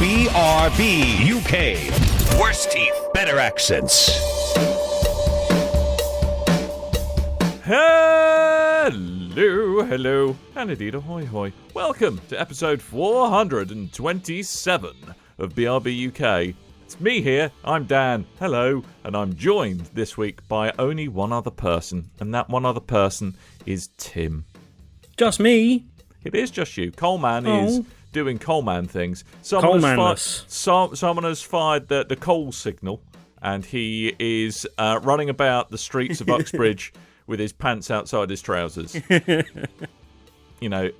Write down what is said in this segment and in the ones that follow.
BRB UK. Worse teeth, better accents. Hello, and indeed ahoy hoy. Welcome to episode 427 of BRB UK. It's me here, I'm Dan, hello, and I'm joined this week by only one other person, and that one other person is Tim. Just me? It is just you. Coleman is doing Coleman things. Someone has fired the coal signal, and he is running about the streets of Uxbridge with his pants outside his trousers. You know,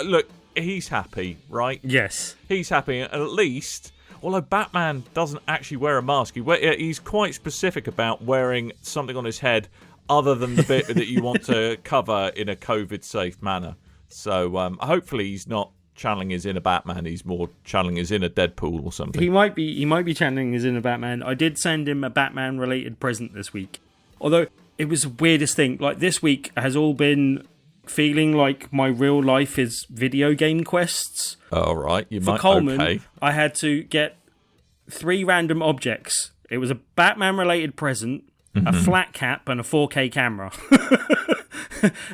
look, he's happy, right? Yes. He's happy, and at least, although Batman doesn't actually wear a mask, he's quite specific about wearing something on his head other than the bit that you want to cover in a COVID-safe manner. So hopefully he's not channeling his inner Batman. He's more channeling his inner Deadpool or something. He might be channeling his inner Batman. I did send him a Batman-related present this week. Although, it was the weirdest thing. Like, this week has all been feeling like my real life is video game quests. All right. For Coleman, I had to get 3 random objects. It was a Batman-related present, a flat cap, and a 4K camera.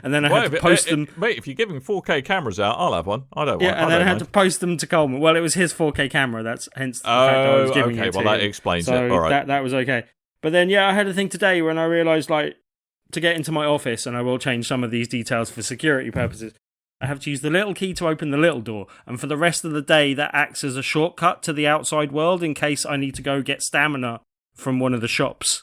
And then I had to post them. Mate, if you're giving 4K cameras out, I'll have one. I don't want. Yeah, and then I had to post them to Coleman. Well, it was his 4K camera. That's hence the fact I was giving it to him. That explains so it. All right, that was okay. But then, I had a thing today when I realised, like, to get into my office, and I will change some of these details for security purposes, I have to use the little key to open the little door. And for the rest of the day, that acts as a shortcut to the outside world in case I need to go get stamina from one of the shops.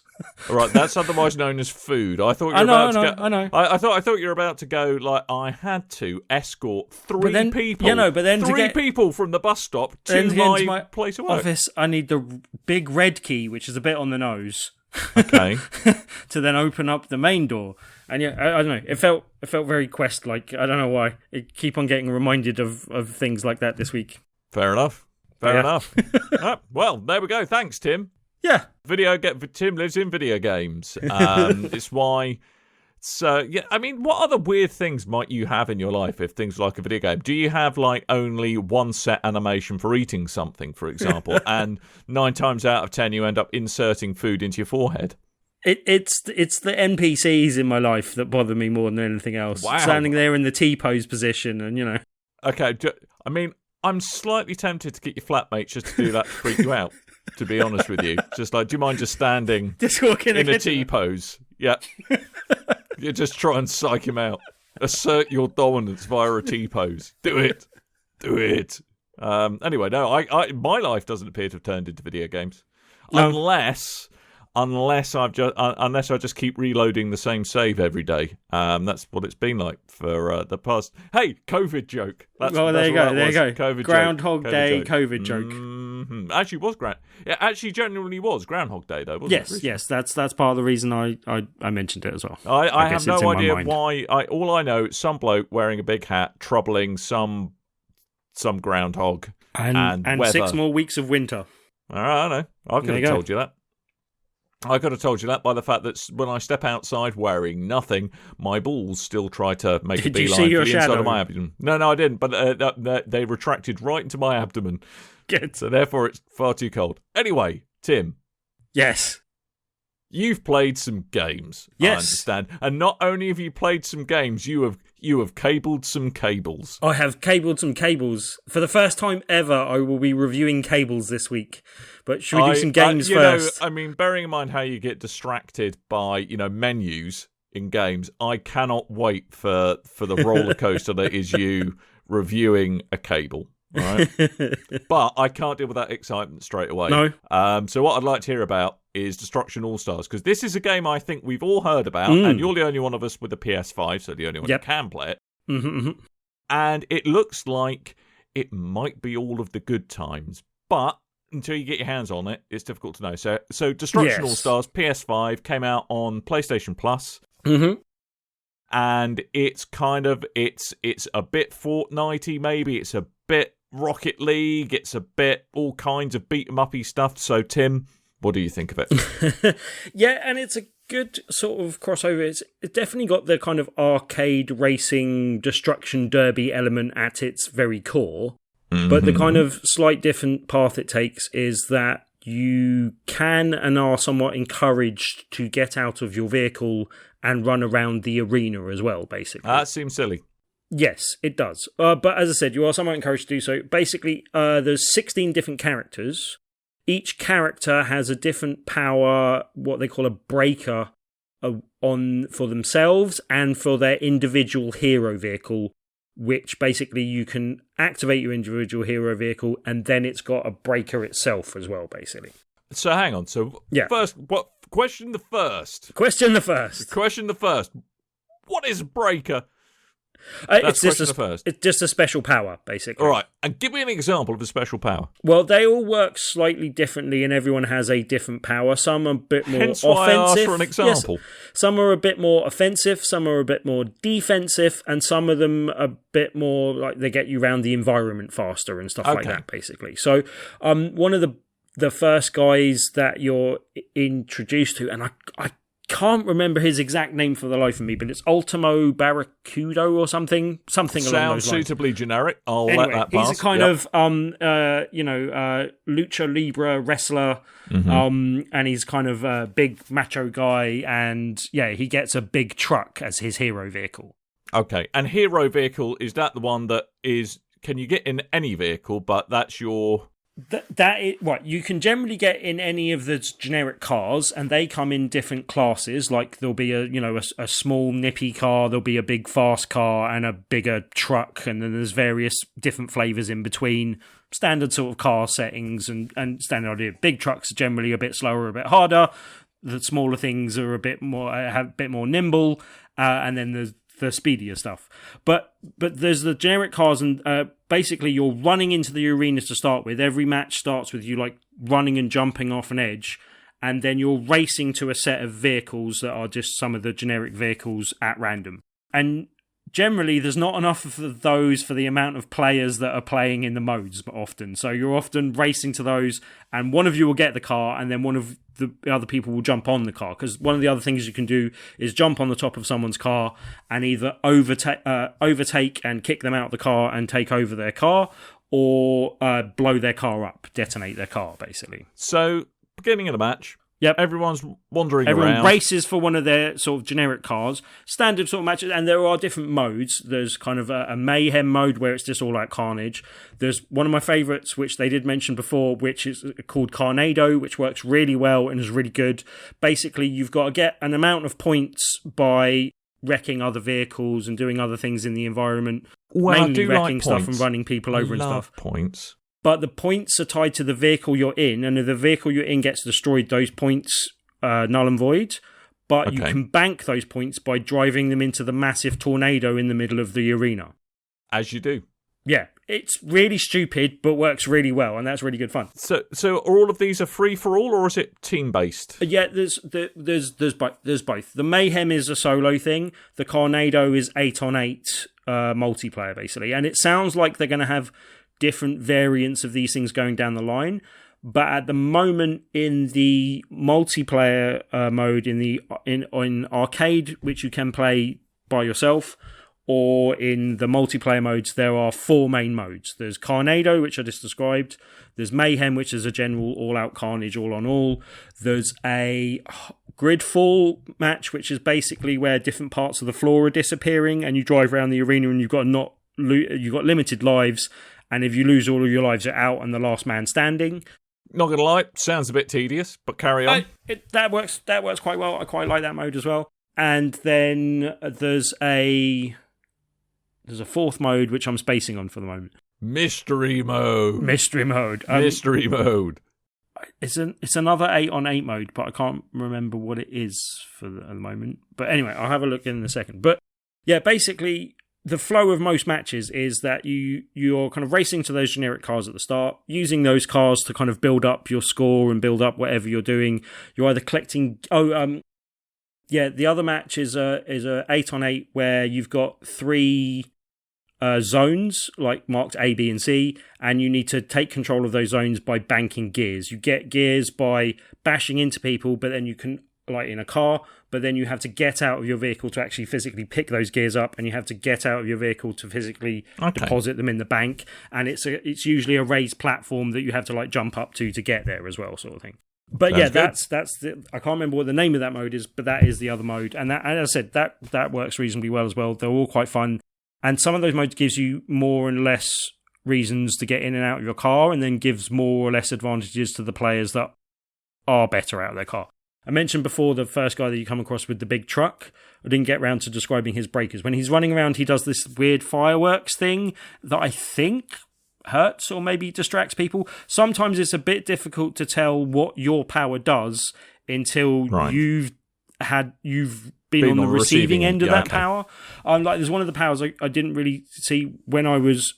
All right, that's otherwise known as food. I thought you were about to go. I know. I thought you were about to go. Like, I had to escort 3 people. But then 3 people from the bus stop to my place of work. Office, I need the big red key, which is a bit on the nose. Okay. To then open up the main door, and I don't know. It felt very quest-like. I don't know why. I keep on getting reminded of things like that this week. Fair enough. Fair enough. Well, there we go. Thanks, Tim. Yeah. Tim lives in video games. It's why. So, I mean, what other weird things might you have in your life if things like a video game? Do you have, like, only one set animation for eating something, for example, and 9 times out of 10 you end up inserting food into your forehead? It's the NPCs in my life that bother me more than anything else. Wow. Standing there in the T-pose position and, Okay, I mean, I'm slightly tempted to get your flatmate just to do that to freak you out, to be honest with you. Just like, do you mind just standing in a T-pose? Yeah. You just try and psych him out. Assert your dominance via a T-pose. Do it. Anyway, no, I my life doesn't appear to have turned into video games. No. Unless I just keep reloading the same save every day. That's what it's been like for the past. Hey, COVID joke. There you go. COVID Groundhog joke. Day COVID joke. Mm-hmm. Actually, it actually genuinely was Groundhog Day though. Wasn't it? Yes. That's part of the reason I mentioned it as well. I have no idea why. All I know, some bloke wearing a big hat troubling some groundhog and weather. 6 more weeks of winter. All right, I know. I could have told you that. I could have told you that by the fact that when I step outside wearing nothing, my balls still try to make a beeline for the inside of my abdomen. No, I didn't, but they retracted right into my abdomen. Good. So therefore it's far too cold. Anyway, Tim. Yes. You've played some games, yes. I understand. And not only have you played some games, you have cabled some cables. I have cabled some cables. For the first time ever, I will be reviewing cables this week. But should we do some games first? I mean, bearing in mind how you get distracted by, menus in games, I cannot wait for the roller coaster that is you reviewing a cable. Right? But I can't deal with that excitement straight away. No. So what I'd like to hear about is Destruction AllStars, because this is a game I think we've all heard about, and you're the only one of us with a PS5, so the only one who can play it. Mm-hmm. And it looks like it might be all of the good times, but until you get your hands on it, it's difficult to know. So Destruction AllStars, PS5, came out on PlayStation Plus. Mm-hmm. And it's it's a bit Fortnite-y, maybe. It's a bit Rocket League. It's a bit all kinds of beat-em-uppy stuff. So, Tim, what do you think of it? Yeah, and it's a good sort of crossover. It's definitely got the kind of arcade racing destruction derby element at its very core. But the kind of slight different path it takes is that you can and are somewhat encouraged to get out of your vehicle and run around the arena as well, basically. That seems silly. Yes, it does. But as I said, you are somewhat encouraged to do so. Basically, there's 16 different characters. Each character has a different power, what they call a breaker, on for themselves and for their individual hero vehicle, which basically you can activate your individual hero vehicle, and then it's got a breaker itself as well, basically. So hang on. So first, what question the first? Question the first. What is a breaker? It's just a special power, basically. All right, and give me an example of a special power. Well, they all work slightly differently, and everyone has a different power. Some are a bit more Hence offensive. why I asked for an example. Yes. Some are a bit more offensive, some are a bit more defensive, and some of them are a bit more like they get you around the environment faster and stuff like that, basically. So, one of the first guys that you're introduced to, and I can't remember his exact name for the life of me, but it's Ultimo Barracudo or something along those lines. Sounds suitably generic. Anyway, let that pass. He's a kind of lucha libre wrestler, and he's kind of a big macho guy, and he gets a big truck as his hero vehicle. Okay, and hero vehicle, is that the one that is? Can you get in any vehicle? But that's your. That is what you can generally get in any of the generic cars, and they come in different classes. Like there'll be a small nippy car, there'll be a big fast car, and a bigger truck, and then there's various different flavors in between. Standard sort of car settings and standard idea. Big trucks are generally a bit slower, a bit harder. The smaller things are a bit more nimble, and then there's the speedier stuff. But there's the generic cars, and basically you're running into the arenas to start with. Every match starts with you like running and jumping off an edge, and then you're racing to a set of vehicles that are just some of the generic vehicles at random. And generally there's not enough of those for the amount of players that are playing in the modes often. So you're often racing to those, and one of you will get the car, and then one of the other people will jump on the car, because one of the other things you can do is jump on the top of someone's car and either overtake and kick them out of the car and take over their car, or blow their car up, detonate their car, basically. So, beginning of the match, yep, everyone's wandering around. Everyone races for one of their sort of generic cars, standard sort of matches, and there are different modes. There's kind of a mayhem mode where it's just all like carnage. There's one of my favourites, which they did mention before, which is called Carnado, which works really well and is really good. Basically, you've got to get an amount of points by wrecking other vehicles and doing other things in the environment, mainly wrecking stuff and running people over and stuff. Points. But the points are tied to the vehicle you're in, and if the vehicle you're in gets destroyed, those points null and void. But you can bank those points by driving them into the massive tornado in the middle of the arena. As you do. Yeah, it's really stupid, but works really well, and that's really good fun. So are all of these a free for all, or is it team based? Yeah, there's both. The Mayhem is a solo thing. The Carnado is 8-on-8 multiplayer, basically, and it sounds like they're going to have different variants of these things going down the line, but at the moment in the multiplayer mode in arcade, which you can play by yourself, or in the multiplayer modes, there are 4 main modes. There's Carnado, which I just described. There's Mayhem, which is a general all-out carnage, all-on-all. There's a Gridfall match, which is basically where different parts of the floor are disappearing, and you drive around the arena, and you've got limited lives. And if you lose all of your lives, you're out and the last man standing. Not going to lie, sounds a bit tedious, but carry on. That works quite well. I quite like that mode as well. And then there's a 4th mode, which I'm spacing on for the moment. Mystery mode. It's another 8-on-8 mode, but I can't remember what it is at the moment. But anyway, I'll have a look in a second. But yeah, basically, the flow of most matches is that you're kind of racing to those generic cars at the start, using those cars to kind of build up your score and build up whatever you're doing. You're either collecting. The other match is a 8-on-8 where you've got 3 zones, like marked A, B, and C, and you need to take control of those zones by banking gears. You get gears by bashing into people, but then you can like in a car, but then you have to get out of your vehicle to actually physically pick those gears up, and you have to get out of your vehicle to physically deposit them in the bank, and it's usually a raised platform that you have to like jump up to get there as well, sort of thing. But that's I can't remember what the name of that mode is, but that is the other mode, and that, as I said, that works reasonably well as well. They're all quite fun, and some of those modes gives you more and less reasons to get in and out of your car, and then gives more or less advantages to the players that are better out of their car. I mentioned before the first guy that you come across with the big truck. I didn't get around to describing his breakers. When he's running around, he does this weird fireworks thing that I think hurts or maybe distracts people. Sometimes it's a bit difficult to tell what your power does until you've been on the receiving end of that power. Like there's one of the powers I didn't really see when I was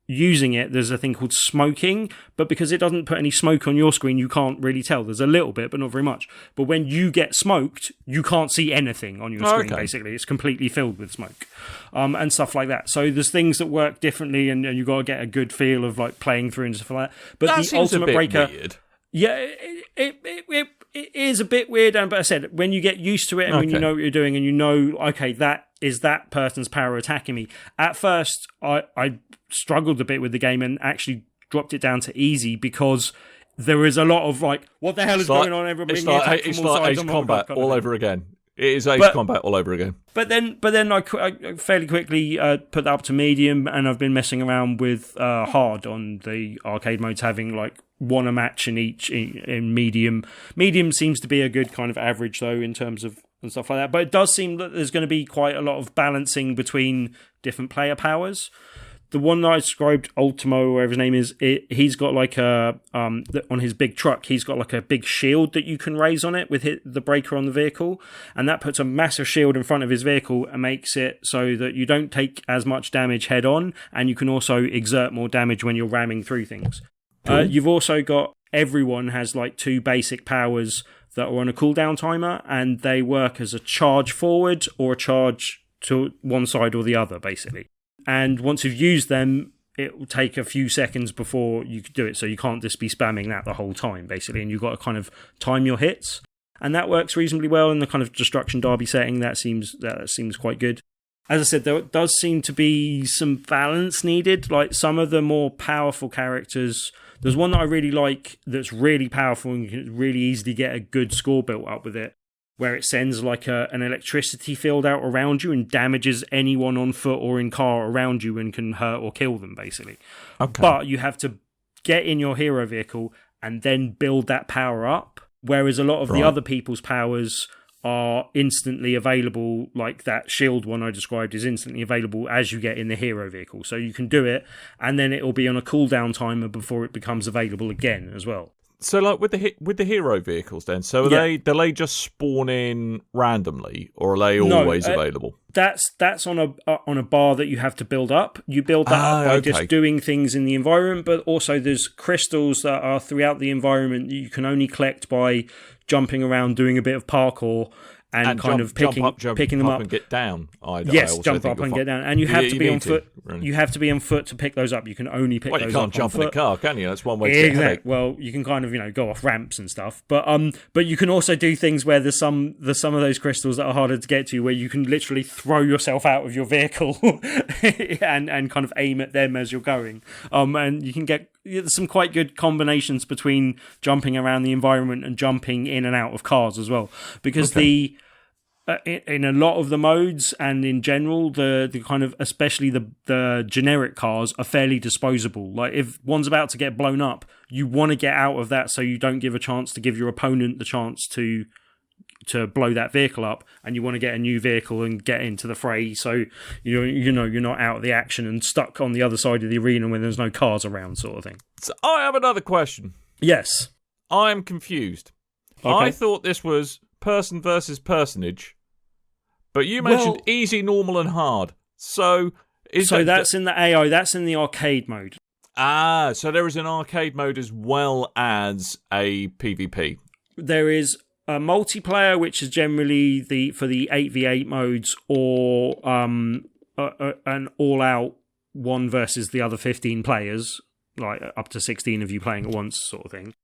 using it. There's a thing called smoking, but because it doesn't put any smoke on your screen, you can't really tell. There's a little bit, but not very much. But when you get smoked, you can't see anything on your screen, basically. It's completely filled with smoke, and stuff like that. So there's things that work differently, and you've got to get a good feel of like playing through and stuff like that. But that the seems ultimate a bit breaker, weird. Yeah, it is a bit weird, but I said, when you get used to it and when you know what you're doing and you know, okay, that is that person's power attacking me. At first, I struggled a bit with the game and actually dropped it down to easy because there is a lot of like, what the hell is going on? Everybody, it's like Ace Combat all over again. It is Ace Combat all over again. But then I fairly quickly put that up to medium, and I've been messing around with hard on the arcade modes, having like one a match in medium. Medium seems to be a good kind of average though in terms of and stuff like that. But it does seem that there's going to be quite a lot of balancing between different player powers. The one that I described, Ultimo, or whatever his name is, he's got like a, on his big truck, he's got like a big shield that you can raise on it with the breaker on the vehicle. And that puts a massive shield in front of his vehicle and makes it so that you don't take as much damage head on. And you can also exert more damage when you're ramming through things. Cool. You've also got, everyone has like two basic powers that are on a cooldown timer, and they work as a charge forward or a charge to one side or the other, basically. And once you've used them, it will take a few seconds before you can do it, so you can't just be spamming that the whole time, basically, and you've got to kind of time your hits. And that works reasonably well in the kind of Destruction Derby setting. That seems quite good. As I said, there does seem to be some balance needed. Like some of the more powerful characters, there's one that I really like that's really powerful and you can really easily get a good score built up with it, where it sends like an electricity field out around you and damages anyone on foot or in car around you and can hurt or kill them, basically. Okay. But you have to get in your hero vehicle and then build that power up, whereas a lot of the other people's powers are instantly available, like that shield one I described is instantly available as you get in the hero vehicle. So you can do it, and then it'll be on a cooldown timer before it becomes available again as well. So, like with the hero vehicles, then, so do they just spawn in randomly, or are they always available? That's on a bar that you have to build up. You build that up by just doing things in the environment, but also there's crystals that are throughout the environment that you can only collect by jumping around, doing a bit of parkour, and kind of picking them up and get down. Jump up and get down, and you have to be on foot. Really. You have to be on foot to pick those up. You can only pick those up. You can't jump in a car, can you? That's one way to get exactly. Well, you can kind of go off ramps and stuff, but you can also do things where there's some of those crystals that are harder to get to, where you can literally throw yourself out of your vehicle and kind of aim at them as you're going. And you can get some quite good combinations between jumping around the environment and jumping in and out of cars as well, because in a lot of the modes and in general, the kind of, especially the generic cars are fairly disposable. Like if one's about to get blown up, you want to get out of that so you don't give your opponent the chance to blow that vehicle up, and you want to get a new vehicle and get into the fray so you're not out of the action and stuck on the other side of the arena when there's no cars around, sort of thing. So I have another question. Yes. I'm confused. Okay. I thought this was person versus personage, but you mentioned easy, normal, and hard. So that's in the AI. That's in the arcade mode. So there is an arcade mode as well as a PvP. There is a multiplayer, which is generally for the 8v8 modes, or an all-out one versus the other 15 players, like up to 16 of you playing at once, sort of thing.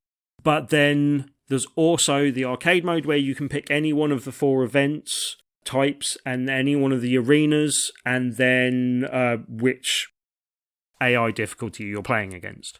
But then There's also the arcade mode where you can pick any one of the 4 events types and any one of the arenas, and then which AI difficulty you're playing against.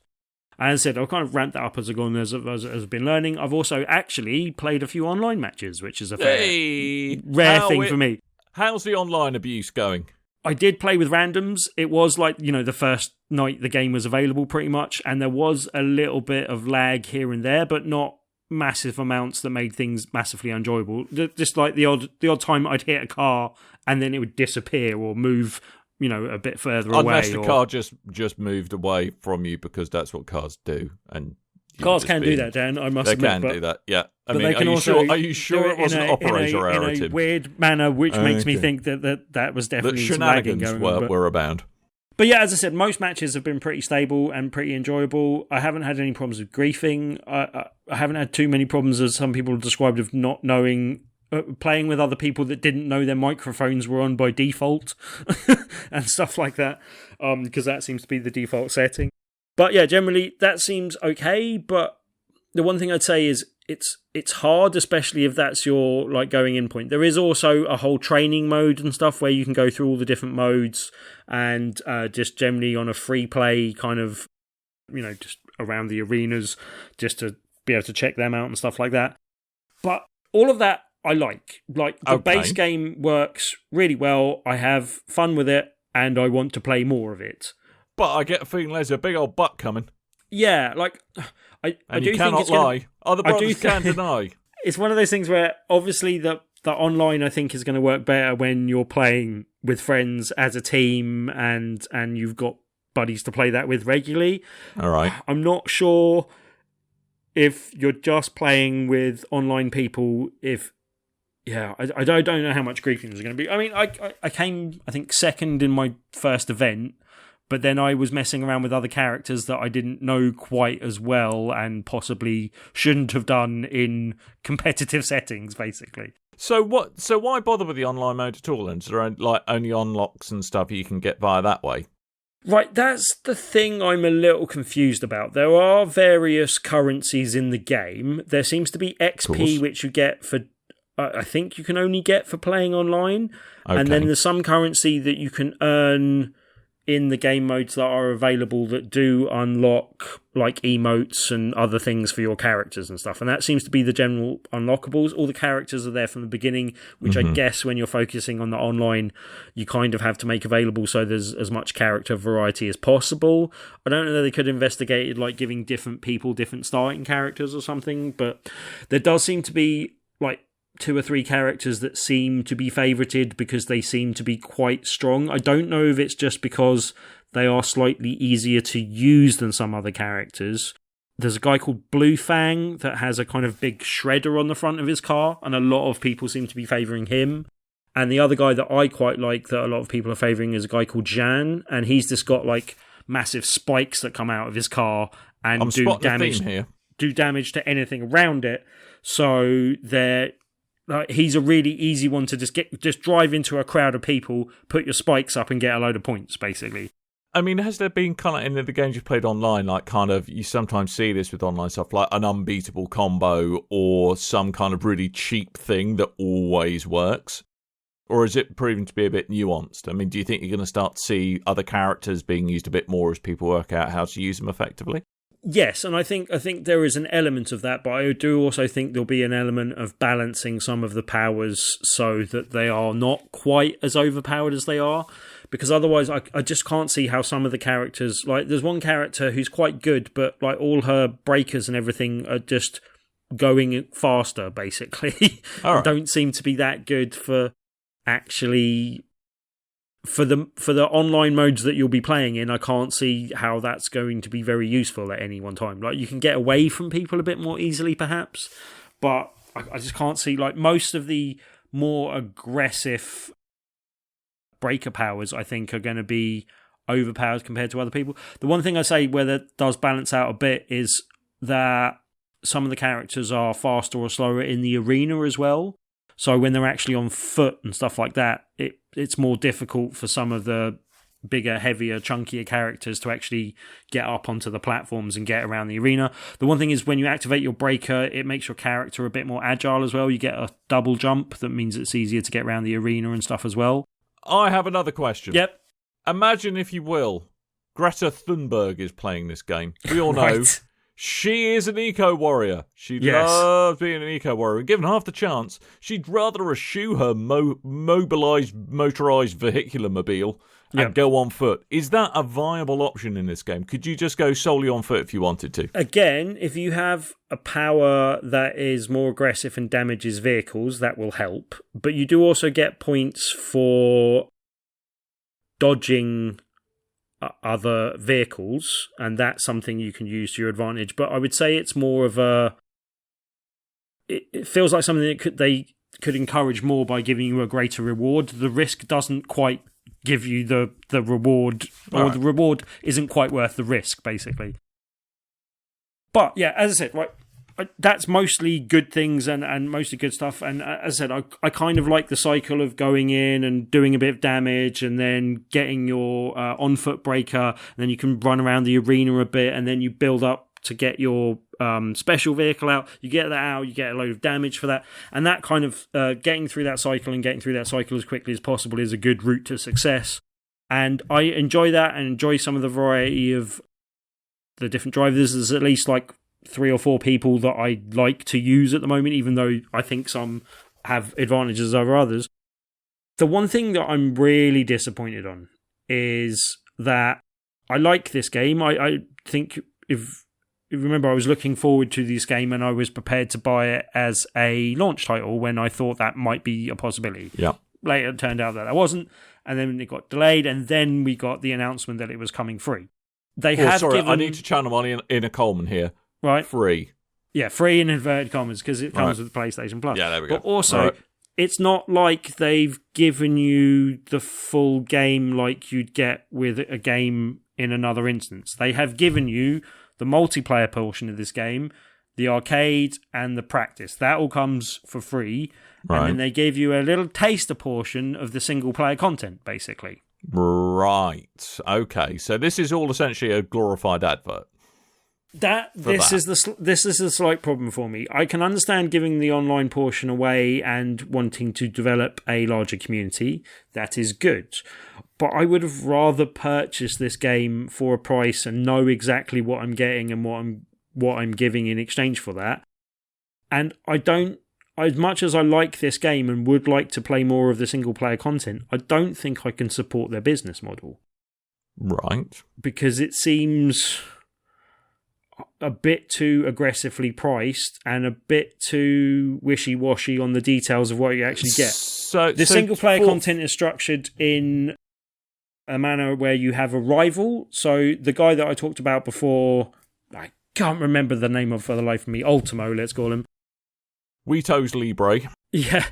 And as I said, I've kind of ramped that up as I've gone, as I've been learning. I've also actually played a few online matches, which is a rare thing for me. How's the online abuse going? I did play with randoms. It was like, the first night the game was available pretty much, and there was a little bit of lag here and there, but not massive amounts that made things massively enjoyable. Just like the odd time I'd hit a car and then it would disappear or move, a bit further away. Unless the car just moved away from you, because that's what cars do. And cars can do that, Dan. I must admit. They can do that, yeah. I mean, are you sure it wasn't operator error? In a weird manner, which makes me think that was definitely some lagging going on. Were abound. But yeah, as I said, most matches have been pretty stable and pretty enjoyable. I haven't had any problems with griefing. I haven't had too many problems, as some people have described, of not knowing, playing with other people that didn't know their microphones were on by default and stuff like that, because that seems to be the default setting. But yeah, generally that seems okay. But the one thing I'd say is it's hard, especially if that's your going in point. There is also a whole training mode and stuff where you can go through all the different modes and just generally on a free play kind of, just around the arenas, just to be able to check them out and stuff like that. But all of that I like. The base game works really well. I have fun with it and I want to play more of it. But I get a feeling there's a big old but coming. Yeah, I do think it's lie. Other brothers can't deny. It's one of those things where obviously the online I think is going to work better when you're playing with friends as a team and you've got buddies to play that with regularly. All right. I'm not sure if you're just playing with online people. I don't know how much griefing is going to be. I mean, I came, I think, second in my first event. But then I was messing around with other characters that I didn't know quite as well and possibly shouldn't have done in competitive settings, basically. So why bother with the online mode at all? And is there only unlocks and stuff you can get via that way? Right, that's the thing I'm a little confused about. There are various currencies in the game. There seems to be XP, which you get for, I think you can only get for playing online. Okay. And then there's some currency that you can earn in the game modes that are available that do unlock emotes and other things for your characters and stuff. And that seems to be the general unlockables. All the characters are there from the beginning, which I guess when you're focusing on the online, you kind of have to make available so there's as much character variety as possible. I don't know that they could have investigated giving different people different starting characters or something, but there does seem to be 2 or 3 characters that seem to be favorited because they seem to be quite strong. I don't know if it's just because they are slightly easier to use than some other characters. There's a guy called Blue Fang that has a kind of big shredder on the front of his car, and a lot of people seem to be favouring him. And the other guy that I quite like that a lot of people are favouring is a guy called Jan, and he's just got massive spikes that come out of his car and do damage to anything around it. So he's a really easy one to just drive into a crowd of people, put your spikes up and get a load of points, basically. I mean, has there been kind of in the games you've played online, you sometimes see this with online stuff, like an unbeatable combo or some kind of really cheap thing that always works? Or is it proving to be a bit nuanced? I mean, do you think you're going to start to see other characters being used a bit more as people work out how to use them effectively? Yes, and I think there is an element of that, but I do also think there'll be an element of balancing some of the powers so that they are not quite as overpowered as they are, because otherwise I just can't see how some of the characters, there's one character who's quite good, but all her breakers and everything are just going faster, basically. All right. Don't seem to be that good for actually... For the online modes that you'll be playing in, I can't see how that's going to be very useful at any one time. You can get away from people a bit more easily, perhaps, but I just can't see, most of the more aggressive breaker powers, I think, are going to be overpowered compared to other people. The one thing I say where that does balance out a bit is that some of the characters are faster or slower in the arena as well. So when they're actually on foot and stuff like that, it's more difficult for some of the bigger, heavier, chunkier characters to actually get up onto the platforms and get around the arena. The one thing is when you activate your breaker, it makes your character a bit more agile as well. You get a double jump that means it's easier to get around the arena and stuff as well. I have another question. Yep. Imagine, if you will, Greta Thunberg is playing this game. We all know Right. she is an eco-warrior. She loves being an eco-warrior. Given half the chance, she'd rather eschew her motorised vehicular mobile and go on foot. Is that a viable option in this game? Could you just go solely on foot if you wanted to? Again, if you have a power that is more aggressive and damages vehicles, that will help. But you do also get points for dodging other vehicles, and that's something you can use to your advantage. But I would say it's more of a... It feels like something that they could encourage more by giving you a greater reward. The risk doesn't quite give you the reward, or the reward isn't quite worth the risk, basically. But yeah, as I said, right, that's mostly good things and mostly good stuff. And as I said, I kind of like the cycle of going in and doing a bit of damage and then getting your on-foot breaker, and then you can run around the arena a bit, and then you build up to get your special vehicle out. You get that out, you get a load of damage for that. And that kind of getting through that cycle as quickly as possible is a good route to success. And I enjoy that and enjoy some of the variety of the different drivers. There's at least like 3 or 4 people that I like to use at the moment, even though I think some have advantages over others. The one thing that I'm really disappointed on is that I like this game. I think if you remember, I was looking forward to this game and I was prepared to buy it as a launch title when I thought that might be a possibility. Yeah. Later, it turned out that wasn't, and then it got delayed, and then we got the announcement that it was coming free. I need to channel money in a Coleman here. Right. Free. Yeah, free in inverted commas, because it comes with PlayStation Plus. Yeah, there we go. But also, it's not like they've given you the full game like you'd get with a game in another instance. They have given you the multiplayer portion of this game, the arcade, and the practice. That all comes for free. Right. And then they gave you a little taster portion of the single-player content, basically. Right. Okay. So this is all essentially a glorified advert. This is the slight problem for me. I can understand giving the online portion away and wanting to develop a larger community. That is good. But I would have rather purchased this game for a price and know exactly what I'm getting and what I'm giving in exchange for that. And I don't, as much as I like this game and would like to play more of the single player content, I don't think I can support their business model. Right. Because it seems a bit too aggressively priced and a bit too wishy-washy on the details of what you actually get. The single-player content is structured in a manner where you have a rival. So the guy that I talked about before, I can't remember the name of for the life of me, Ultimo, let's call him. Wito's Libre. Yeah.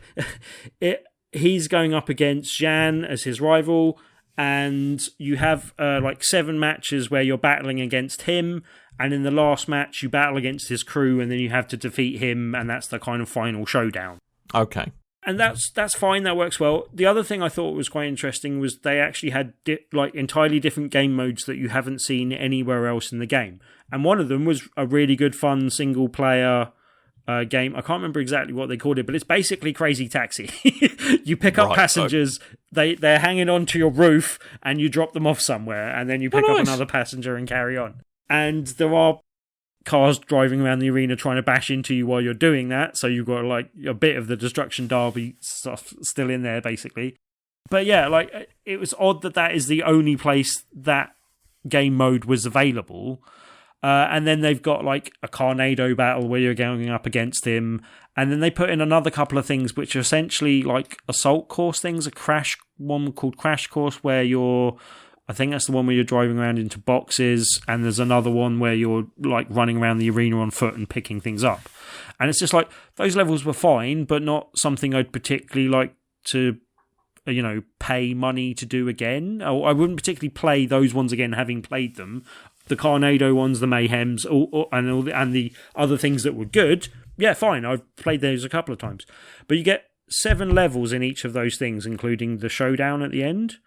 He's going up against Jan as his rival, and you have 7 matches where you're battling against him, and in the last match you battle against his crew, and then you have to defeat him, and that's the kind of final showdown. Okay. And that's fine, that works well. The other thing I thought was quite interesting was they actually had entirely different game modes that you haven't seen anywhere else in the game. And one of them was a really good fun single player game. I can't remember exactly what they called it, but it's basically Crazy Taxi. You pick up passengers, they're hanging onto your roof, and you drop them off somewhere, and then you pick up another passenger and carry on. And there are cars driving around the arena trying to bash into you while you're doing that, so you've got a bit of the Destruction Derby stuff still in there, basically. But yeah, it was odd that is the only place that game mode was available. And then they've got a Carnado battle where you're going up against him, and then they put in another couple of things which are essentially assault course things. One called Crash Course where I think that's the one where you're driving around into boxes, and there's another one where you're running around the arena on foot and picking things up. And it's just those levels were fine, but not something I'd particularly like to pay money to do again. Or I wouldn't particularly play those ones again, having played them. The Carnado ones, the Mayhems, and the other things that were good, yeah, fine. I've played those a couple of times. But you get 7 levels in each of those things, including the showdown at the end.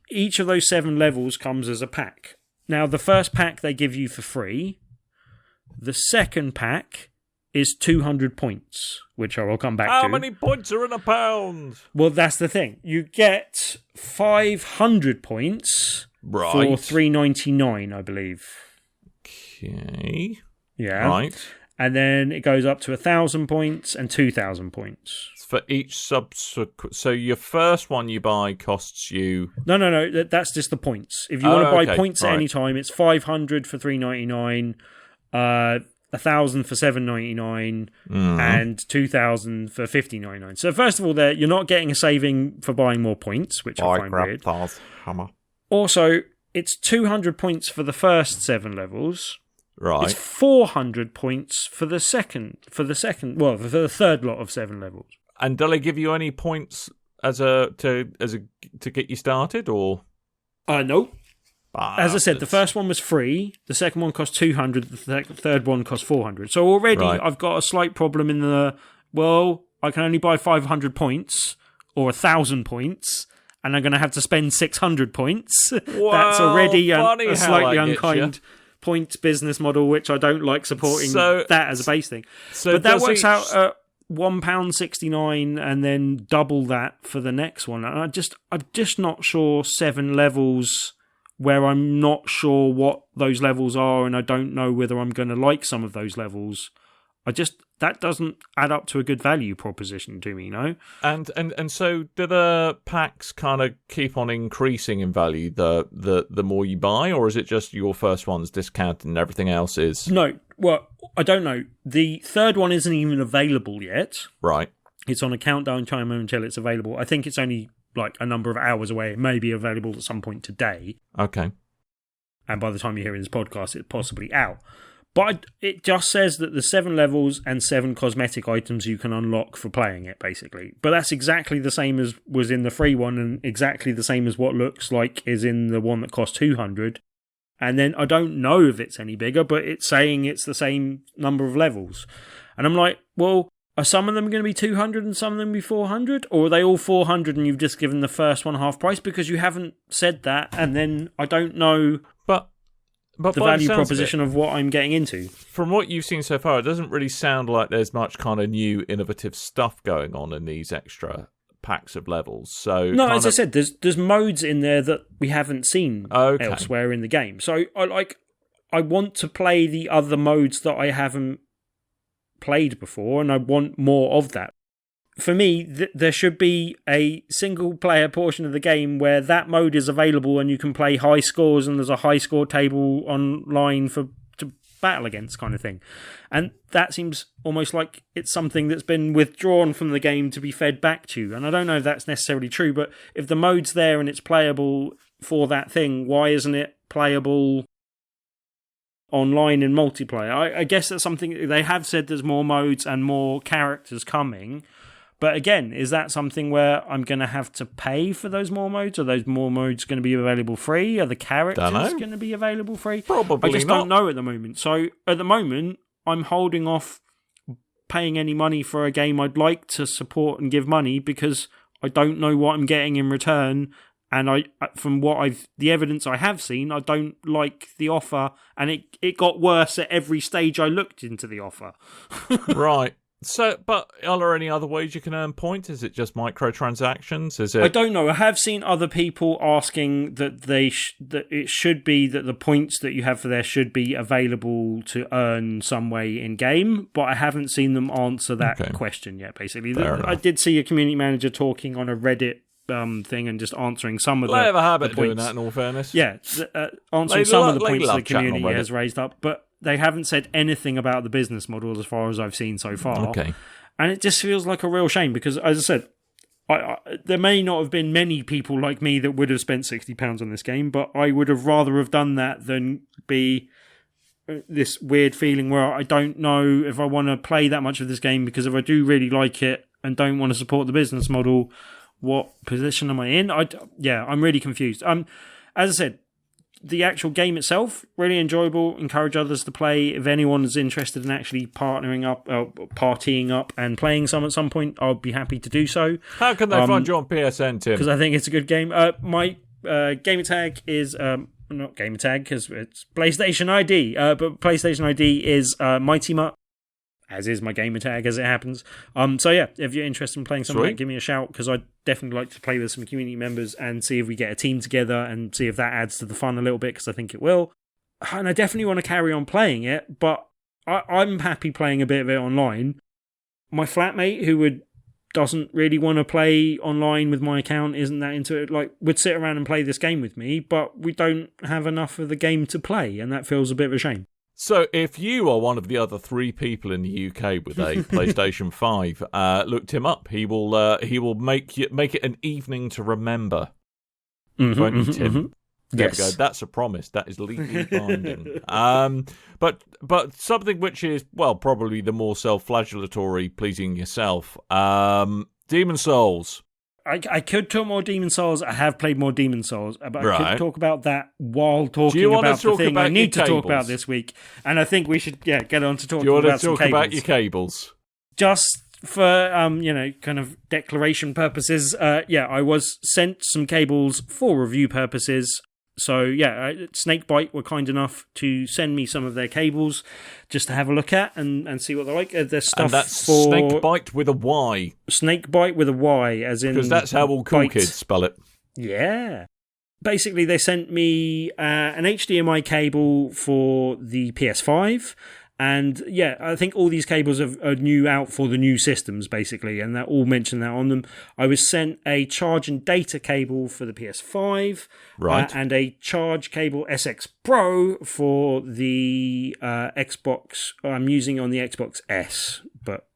each of those 7 levels comes as a pack. Now, the first pack they give you for free. The second pack is 200 points, which I will come back to. How many points are in a pound? Well, that's the thing. You get 500 points for $3.99, I believe. Okay. Yeah. Right. And then it goes up to 1,000 points and 2,000 points. For each subsequent... So your first one you buy costs you... No. That's just the points. If you want to buy points at any time, it's 500 for $3.99, 1,000 for $7.99, and 2,000 for $50.99. So first of all, you're not getting a saving for buying more points, which I find weird. Also, it's 200 points for the first 7 levels. Right. It's 400 points for the third lot of 7 levels. And do they give you any points to get you started, or? No. As I said, the first one was free. The second one cost 200. The third one cost 400. So already I've got a slight problem in I can only buy 500 points or 1,000 points, and I'm going to have to spend 600 points. Well, that's already a slightly unkind unkind points business model, which I don't like supporting that as a base thing. But that works out at £1.69 and then double that for the next one. And I'm just not sure 7 levels where I'm not sure what those levels are, and I don't know whether I'm going to like some of those levels. That doesn't add up to a good value proposition to me, you know? And so do the packs kind of keep on increasing in value the more you buy, or is it just your first one's discounted and everything else is? No, well, I don't know. The third one isn't even available yet. Right. It's on a countdown timer until it's available. I think it's only like a number of hours away. It may be available at some point today. Okay. And by the time you're hearing this podcast, it's possibly out. But it just says that there's 7 levels and 7 cosmetic items you can unlock for playing it, basically. But that's exactly the same as was in the free one, and exactly the same as what looks like is in the one that costs 200. And then I don't know if it's any bigger, but it's saying it's the same number of levels. And I'm like, well, are some of them going to be 200 and some of them be 400? Or are they all 400 and you've just given the first one half price? Because you haven't said that, and then I don't know... But the value proposition of what I'm getting into. From what you've seen so far, it doesn't really sound like there's much kind of new, innovative stuff going on in these extra packs of levels. So no, as I said, there's modes in there that we haven't seen elsewhere in the game. So I want to play the other modes that I haven't played before, and I want more of that. For me, there should be a single-player portion of the game where that mode is available and you can play high scores and there's a high-score table online to battle against kind of thing. And that seems almost like it's something that's been withdrawn from the game to be fed back to. And I don't know if that's necessarily true, but if the mode's there and it's playable for that thing, why isn't it playable online in multiplayer? I guess that's something... They have said there's more modes and more characters coming. But again, is that something where I'm going to have to pay for those more modes? Are those more modes going to be available free? Are the characters going to be available free? Probably I just don't know at the moment. So at the moment, I'm holding off paying any money for a game I'd like to support and give money because I don't know what I'm getting in return. And from the evidence I have seen, I don't like the offer. And it got worse at every stage I looked into the offer. Right. So, but are there any other ways you can earn points? Is it just microtransactions? Is it? I don't know. I have seen other people asking that that it should be that the points that you have for there should be available to earn some way in game, but I haven't seen them answer that question yet. Basically, I did see a community manager talking on a Reddit thing and just answering some of they have a habit the of points. doing that. In all fairness, yeah, answering some of the points the community has raised up, but they haven't said anything about the business model as far as I've seen so far. Okay. And it just feels like a real shame because, as I said, there may not have been many people like me that would have spent £60 on this game, but I would have rather have done that than be this weird feeling where I don't know if I want to play that much of this game, because if I do really like it and don't want to support the business model, what position am I in? I'm really confused. As I said, the actual game itself, really enjoyable. Encourage others to play. If anyone is interested in actually partying up and playing some at some point, I'll be happy to do so. How can they find you on PSN, Tim? Because I think it's a good game. Gamertag is not Gamertag because it's PlayStation ID, but PlayStation ID is Mighty Mutt, as is my Gamertag as it happens. So yeah, if you're interested in playing something, like, give me a shout because I'd definitely like to play with some community members and see if we get a team together and see if that adds to the fun a little bit because I think it will. And I definitely want to carry on playing it, but I'm happy playing a bit of it online. My flatmate, who doesn't really want to play online with my account, isn't that into it, like, would sit around and play this game with me, but we don't have enough of the game to play, and that feels a bit of a shame. So if you are one of the other 3 people in the UK with a PlayStation 5, look Tim up. He will make it an evening to remember. Won't you, Tim? There we go. That's a promise. That is legally binding. But something which is, well, probably the more self-flagellatory, pleasing yourself. Demon's Souls. I could talk more Demon's Souls. I have played more Demon's Souls, but I could talk about that while talking about the thing I need to talk about this week. And I think we should get on to talking about some cables. Do you want to talk about your cables? Just for kind of declaration purposes, I was sent some cables for review purposes. So, Snakebyte were kind enough to send me some of their cables just to have a look at and see what they're like. There's stuff and that's for Snakebyte with a Y. Snakebyte with a Y, as in... Because that's how all cool kids spell it. Yeah. Basically, they sent me an HDMI cable for the PS5. And I think all these cables are new out for the new systems, basically, and they all mention that on them. I was sent a charge and data cable for the PS5, right, and a charge cable SX Pro for the Xbox. I'm using on the Xbox S, but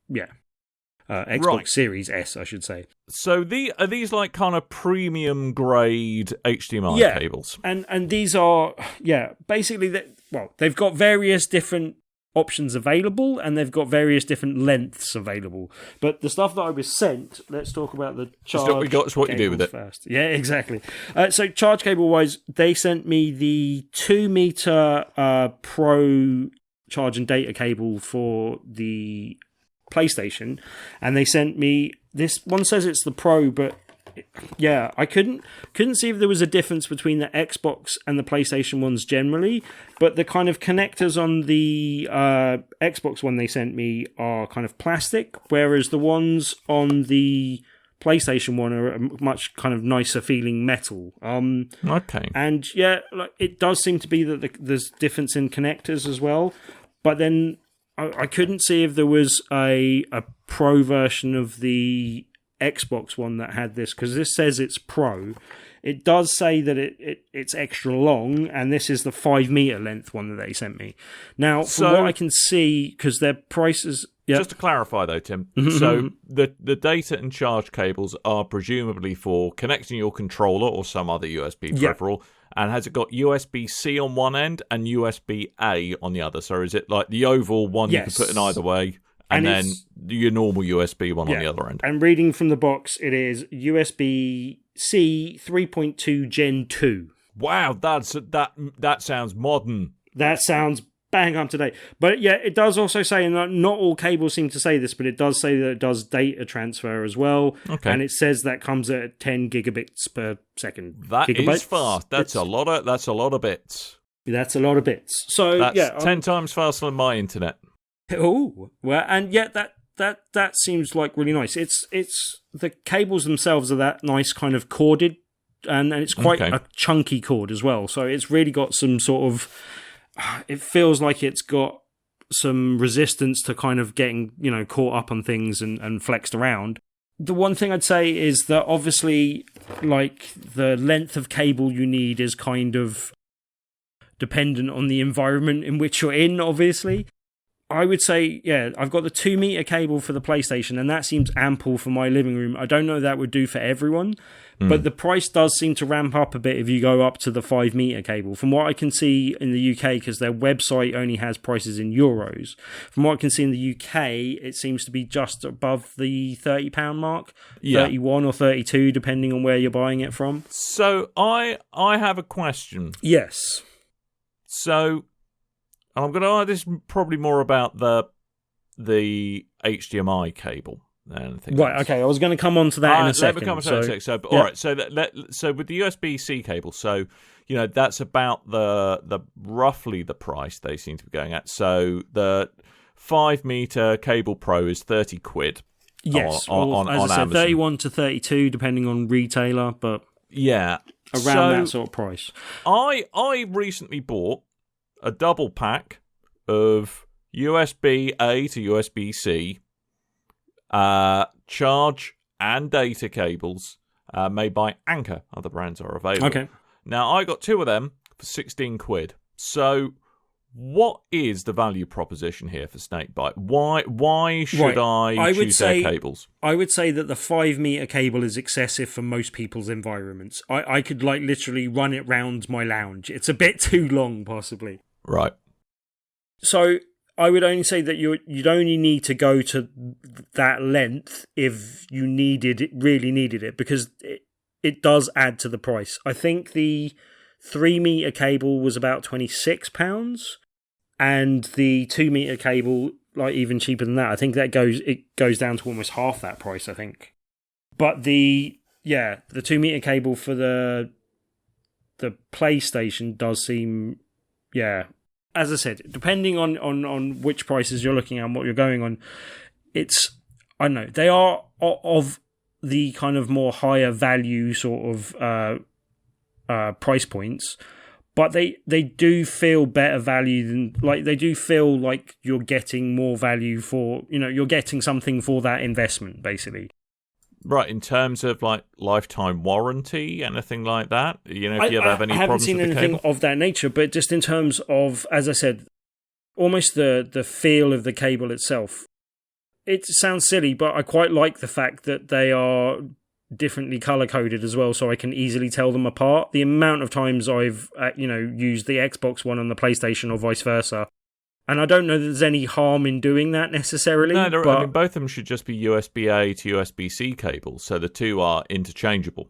Xbox Series S, I should say. So are these like kind of premium grade HDMI cables? And these are basically they've got various different options available, and they've got various different lengths available. But the stuff that I was sent, let's talk about the charge. It's what you do with it first. Yeah, exactly. So charge cable wise, they sent me the 2 meter Pro charge and data cable for the PlayStation, and they sent me this one. Says it's the Pro, but I couldn't see if there was a difference between the Xbox and the PlayStation ones generally, but the kind of connectors on the Xbox one they sent me are kind of plastic, whereas the ones on the PlayStation one are a much kind of nicer feeling metal. Okay. And it does seem to be that there's difference in connectors as well, but then I couldn't see if there was a Pro version of the Xbox one that had this, because this says it's Pro. It does say that it's extra long, and this is the 5 meter length one that they sent me. Now, from what I can see, because their prices... Yep. Just to clarify though, Tim, so the data and charge cables are presumably for connecting your controller or some other USB peripheral, and has it got USB-C on one end and USB-A on the other? So is it like the oval one you can put in either way? And then your normal USB one on the other end. And reading from the box, it is USB-C 3.2 Gen 2. Wow, that sounds modern. That sounds bang up to date. But it does also say, and not all cables seem to say this, but it does say that it does data transfer as well. Okay. And it says that comes at 10 gigabits per second. That is fast. That's a lot of bits. That's a lot of bits. So that's 10 times faster than my internet. Oh, well, and that seems like really nice. It's the cables themselves are that nice kind of corded, and it's quite a chunky cord as well. So it's really got some sort of, it feels like it's got some resistance to kind of getting, caught up on things and flexed around. The one thing I'd say is that obviously, like, the length of cable you need is kind of dependent on the environment in which you're in, obviously. I would say, I've got the 2 meter cable for the PlayStation, and that seems ample for my living room. I don't know that would do for everyone, but the price does seem to ramp up a bit if you go up to the 5 meter cable. From what I can see in the UK, because their website only has prices in euros, from what I can see in the UK, it seems to be just above the £30 mark, 31 or 32, depending on where you're buying it from. So I have a question. Yes. So... I'm going to this is probably more about the HDMI cable. Right, okay, I was going to come on to that in a second. Let me come on to that in a second. All right, so with the USB-C cable, so that's about the roughly the price they seem to be going at. So the 5-meter cable Pro is £30. Yes, on as I said, Amazon. 31 to 32, depending on retailer, but yeah, around that sort of price. I recently bought a double pack of USB-A to USB-C charge and data cables made by Anker. Other brands are available. Okay. Now, I got 2 of them for £16. So, what is the value proposition here for Snakebyte? Why should I choose their cables? I would say that the 5-meter cable is excessive for most people's environments. I could literally run it round my lounge. It's a bit too long, possibly. Right. So I would only say that you'd only need to go to that length if you really needed it, because it does add to the price. I think the 3-meter cable was about £26, and the 2-meter cable, even cheaper than that. I think that goes down to almost half that price, I think. But the 2-meter cable for the PlayStation does seem, as I said, depending on which prices you're looking at and what you're going on, I don't know, they are of the kind of more higher value sort of price points, but they do feel better value than, they do feel like you're getting more value for, you're getting something for that investment, basically. Right, in terms of lifetime warranty, anything like that? If you ever have any problems with the cable? I haven't seen anything of that nature, but just in terms of, as I said, almost the feel of the cable itself. It sounds silly, but I quite like the fact that they are differently color-coded as well, so I can easily tell them apart. The amount of times I've used the Xbox One on the PlayStation or vice versa, and I don't know that there's any harm in doing that necessarily. No, both of them should just be USB-A to USB-C cables, so the two are interchangeable.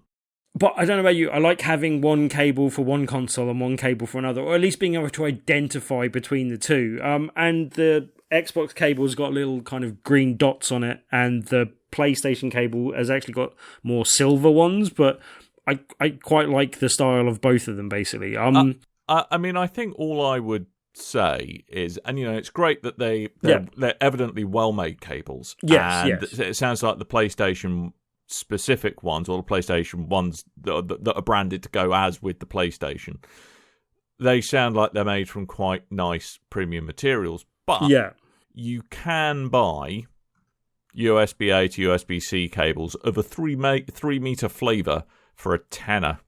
But I don't know about you, I like having one cable for one console and one cable for another, or at least being able to identify between the two. And the Xbox cable's got little kind of green dots on it, and the PlayStation cable has actually got more silver ones, but I quite like the style of both of them, basically. I think all I would say is, and it's great that they're evidently well-made cables. Yes. It sounds like the PlayStation specific ones, or the PlayStation ones that are branded to go as with the PlayStation, they sound like they're made from quite nice premium materials. But you can buy USB-A to USB-C cables of a 3-meter flavour for a tenner.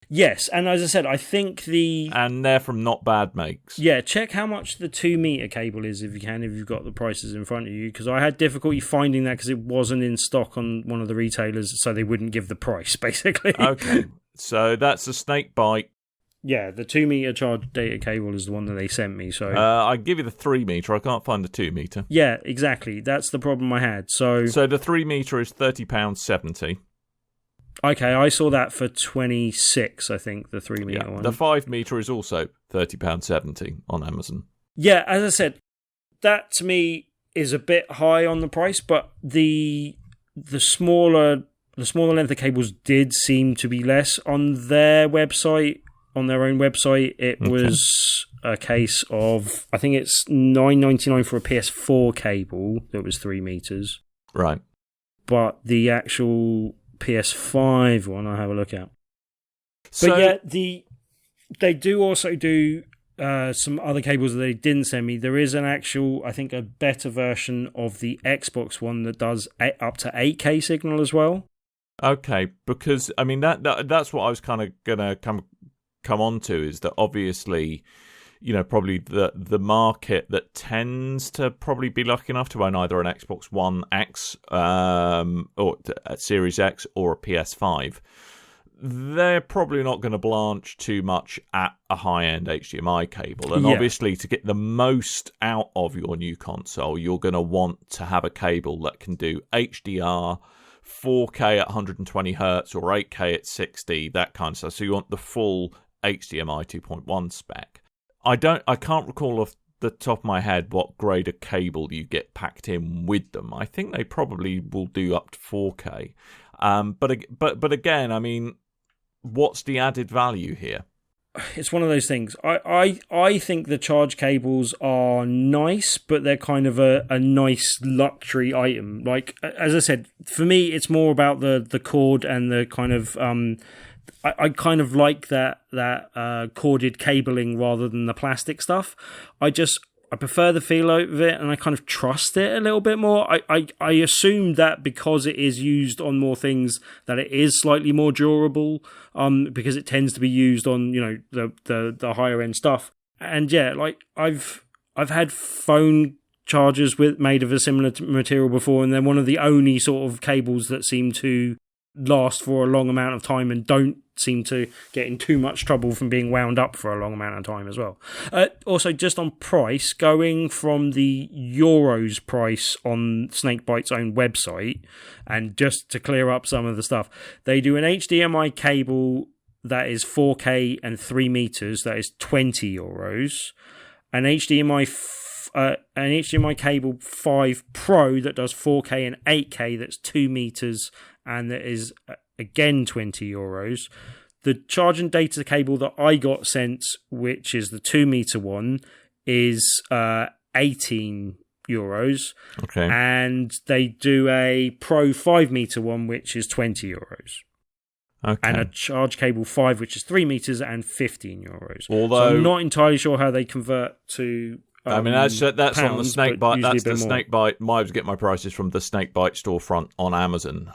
Yes, and as I said, I think and they're from not bad makes. Yeah, check how much the 2-meter cable is if you can, if you've got the prices in front of you, because I had difficulty finding that because it wasn't in stock on one of the retailers, so they wouldn't give the price, basically. Okay, so that's a Snakebyte. Yeah, the 2-meter charge data cable is the one that they sent me. So I give you the 3-meter. I can't find the 2-meter. Yeah, exactly. That's the problem I had. So the 3-meter is £30.70. Okay, I saw that for 26, I think, the 3-meter one. The 5-meter is also £30.70 on Amazon. Yeah, as I said, that to me is a bit high on the price, but the smaller length of cables did seem to be less on their website. On their own website, it was a case of, I think it's $9.99 for a PS4 cable that was 3 meters. Right. But the actual PS5 one, I'll have a look at. But they do also do some other cables that they didn't send me. There is an actual, I think, a better version of the Xbox one that does up to 8K signal as well. Okay, because I mean that's what I was kind of gonna come on to, is that obviously, probably the market that tends to probably be lucky enough to own either an Xbox One X or a Series X or a PS5, they're probably not going to blanch too much at a high-end HDMI cable. And obviously, to get the most out of your new console, you're going to want to have a cable that can do HDR, 4K at 120 hertz or 8K at 60, that kind of stuff. So you want the full HDMI 2.1 spec. I can't recall off the top of my head what grade of cable you get packed in with them. I think they probably will do up to 4K. But again, I mean, what's the added value here? It's one of those things. I think the charge cables are nice, but they're kind of a nice luxury item. Like, as I said, for me, it's more about the cord and the kind of... I kind of like that corded cabling rather than the plastic stuff. I prefer the feel of it, and I kind of trust it a little bit more. I assume that because it is used on more things, that it is slightly more durable, because it tends to be used on, the higher end stuff. And yeah, like I've had phone chargers made of a similar material before, and they're one of the only sort of cables that seem to last for a long amount of time and don't seem to get in too much trouble from being wound up for a long amount of time as well. Also, just on price, going from the euros price on Snakebyte's own website, and just to clear up some of the stuff, they do an HDMI cable that is 4K and 3 meters, that is €20. An HDMI cable 5 Pro that does 4K and 8K, that's 2 meters, and that is again €20. The charge and data cable that I got sent, which is the 2 meter one, is €18. Okay. And they do a Pro 5 meter one, which is €20. Okay. And a charge cable 5, which is 3 meters, and €15. Although, so I'm not entirely sure how they convert to... I mean, that's pounds, on the Snakebyte. That's the Snakebyte. I get my prices from the Snakebyte storefront on Amazon.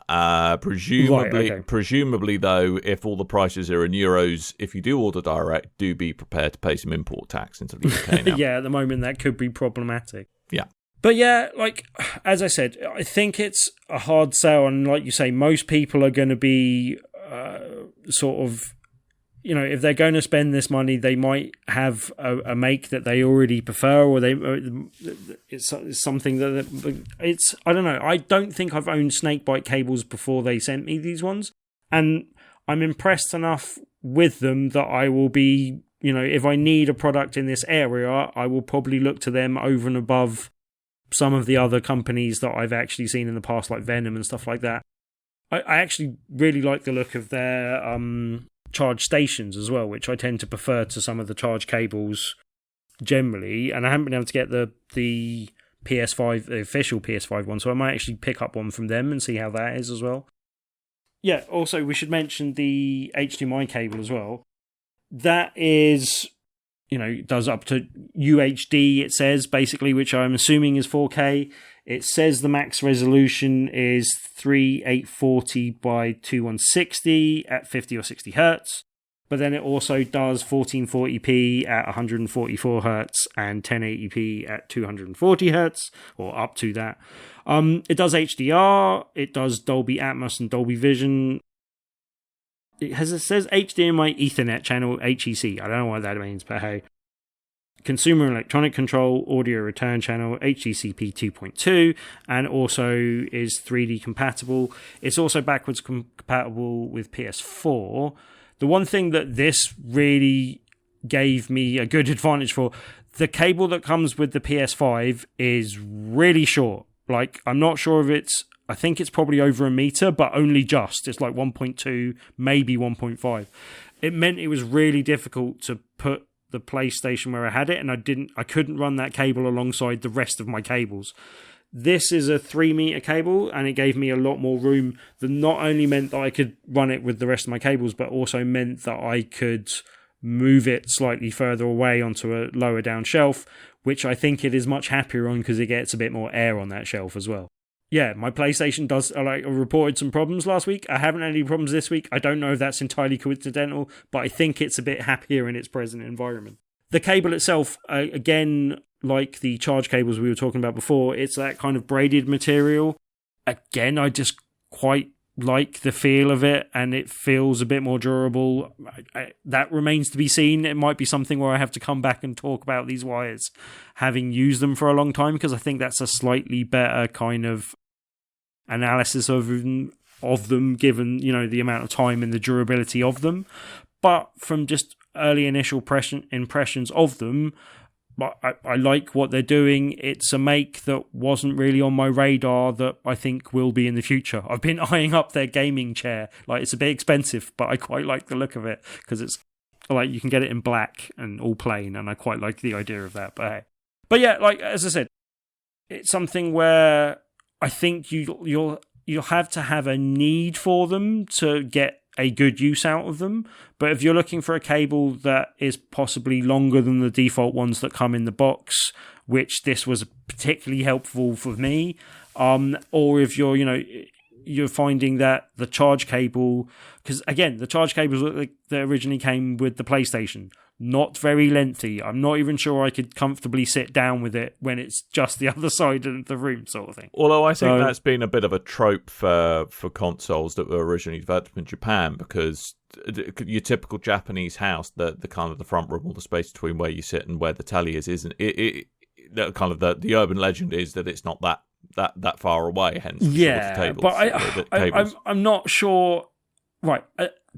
Presumably, though, if all the prices are in euros, if you do order direct, do be prepared to pay some import tax into the UK now. Yeah, at the moment that could be problematic. Yeah. But yeah, like, as I said, I think it's a hard sell, and like you say, most people are going to be sort of... if they're going to spend this money, they might have a make that they already prefer, or it's something that it's... I don't know. I don't think I've owned Snakebyte cables before they sent me these ones, and I'm impressed enough with them that I will be, if I need a product in this area, I will probably look to them over and above some of the other companies that I've actually seen in the past, like Venom and stuff like that. I actually really like the look of their... charge stations as well, which I tend to prefer to some of the charge cables generally, and I haven't been able to get the PS5, the official PS5 one, so I might actually pick up one from them and see how that is as well. Yeah, also we should mention the HDMI cable as well. That is, does up to UHD, it says, basically, which I'm assuming is 4K. It says the max resolution is 3840 by 2160 at 50 or 60 hertz. But then it also does 1440p at 144 hertz and 1080p at 240 hertz, or up to that. It does HDR, it does Dolby Atmos and Dolby Vision. It says HDMI Ethernet channel, HEC. I don't know what that means, but hey. Consumer electronic control, audio return channel, HDCP 2.2, and also is 3D compatible. It's also backwards compatible with PS4. The one thing that this really gave me a good advantage for, the cable that comes with the PS5 is really short. Like, I'm not sure if I think it's probably over a meter, but only just. It's like 1.2, maybe 1.5. It meant it was really difficult to put the PlayStation where I had it, and I couldn't run that cable alongside the rest of my cables. This is a 3 meter cable, and it gave me a lot more room that not only meant that I could run it with the rest of my cables, but also meant that I could move it slightly further away onto a lower down shelf, which I think it is much happier on because it gets a bit more air on that shelf as well. Yeah, my PlayStation does reported some problems last week. I haven't had any problems this week. I don't know if that's entirely coincidental, but I think it's a bit happier in its present environment. The cable itself, again, like the charge cables we were talking about before, it's that kind of braided material. Again, I just quite like the feel of it, and it feels a bit more durable. That remains to be seen. It might be something where I have to come back and talk about these wires, having used them for a long time, because I think that's a slightly better kind of analysis of them, given, the amount of time and the durability of them. But from just early initial impressions of them, I like what they're doing. It's a make that wasn't really on my radar that I think will be in the future. I've been eyeing up their gaming chair. Like, it's a bit expensive, but I quite like the look of it because it's like you can get it in black and all plain, and I quite like the idea of that. But hey. But yeah, like as I said, it's something where I think you'll have to have a need for them to get a good use out of them. But if you're looking for a cable that is possibly longer than the default ones that come in the box, which this was particularly helpful for me, or if you're finding that the charge cable, because again, the charge cables that originally came with the PlayStation, not very lengthy. I'm not even sure I could comfortably sit down with it when it's just the other side of the room, sort of thing. Although I think that's been a bit of a trope for consoles that were originally developed in Japan, because your typical Japanese house, the kind of the front room, or the space between where you sit and where the telly isn't it? Kind of the urban legend is that it's not that far away. Hence, yeah, sort of tables, but I'm not sure. Right.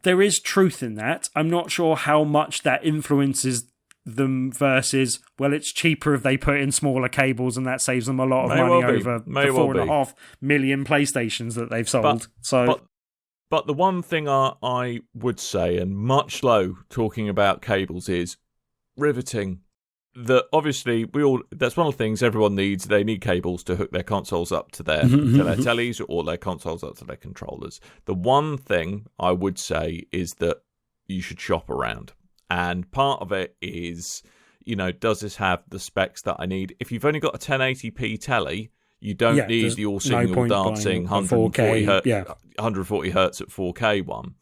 There is truth in that. I'm not sure how much that influences them versus, well, it's cheaper if they put in smaller cables and that saves them a lot of money over the 4.5 million PlayStations that they've sold. But the one thing I would say, and much low talking about cables, is riveting. That obviously that's one of the things everyone needs. They need cables to hook their consoles up to their tellies, or their consoles up to their controllers. The one thing I would say is that you should shop around, and part of it is, does this have the specs that I need? If you've only got a 1080p telly, you don't need the all singing, all dancing 140 hertz at 4K one.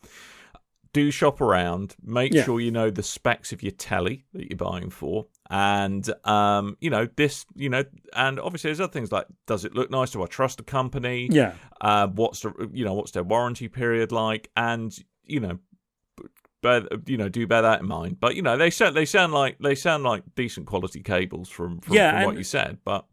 Do shop around. Make sure you know the specs of your telly that you're buying for. And, and obviously there's other things like, does it look nice? Do I trust the company? Yeah. What's their warranty period like? And, do bear that in mind. But, they sound like decent quality cables from what you said. But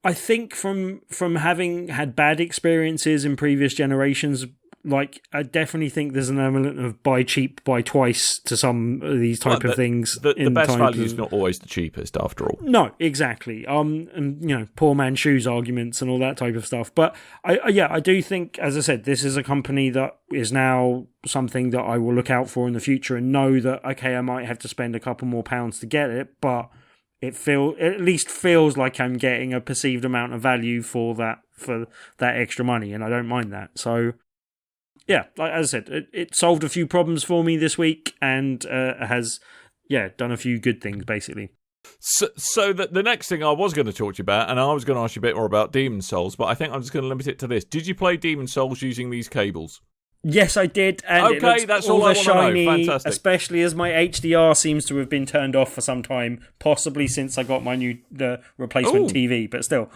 I think from having had bad experiences in previous generations, like, I definitely think there's an element of buy cheap, buy twice to some of these type of things. The best value is not always the cheapest, after all. No, exactly. And poor man's shoes arguments and all that type of stuff. But I do think, as I said, this is a company that is now something that I will look out for in the future and know that, okay, I might have to spend a couple more pounds to get it, but it at least feels like I'm getting a perceived amount of value for that extra money, and I don't mind that. So, yeah, like as I said, it solved a few problems for me this week, and has done a few good things, basically. So the next thing I was going to talk to you about, and I was going to ask you a bit more about Demon's Souls, but I think I'm just going to limit it to this. Did you play Demon's Souls using these cables? Yes, I did. And okay, that's all I want to know. Fantastic. Especially as my HDR seems to have been turned off for some time, possibly since I got my new replacement TV, but still.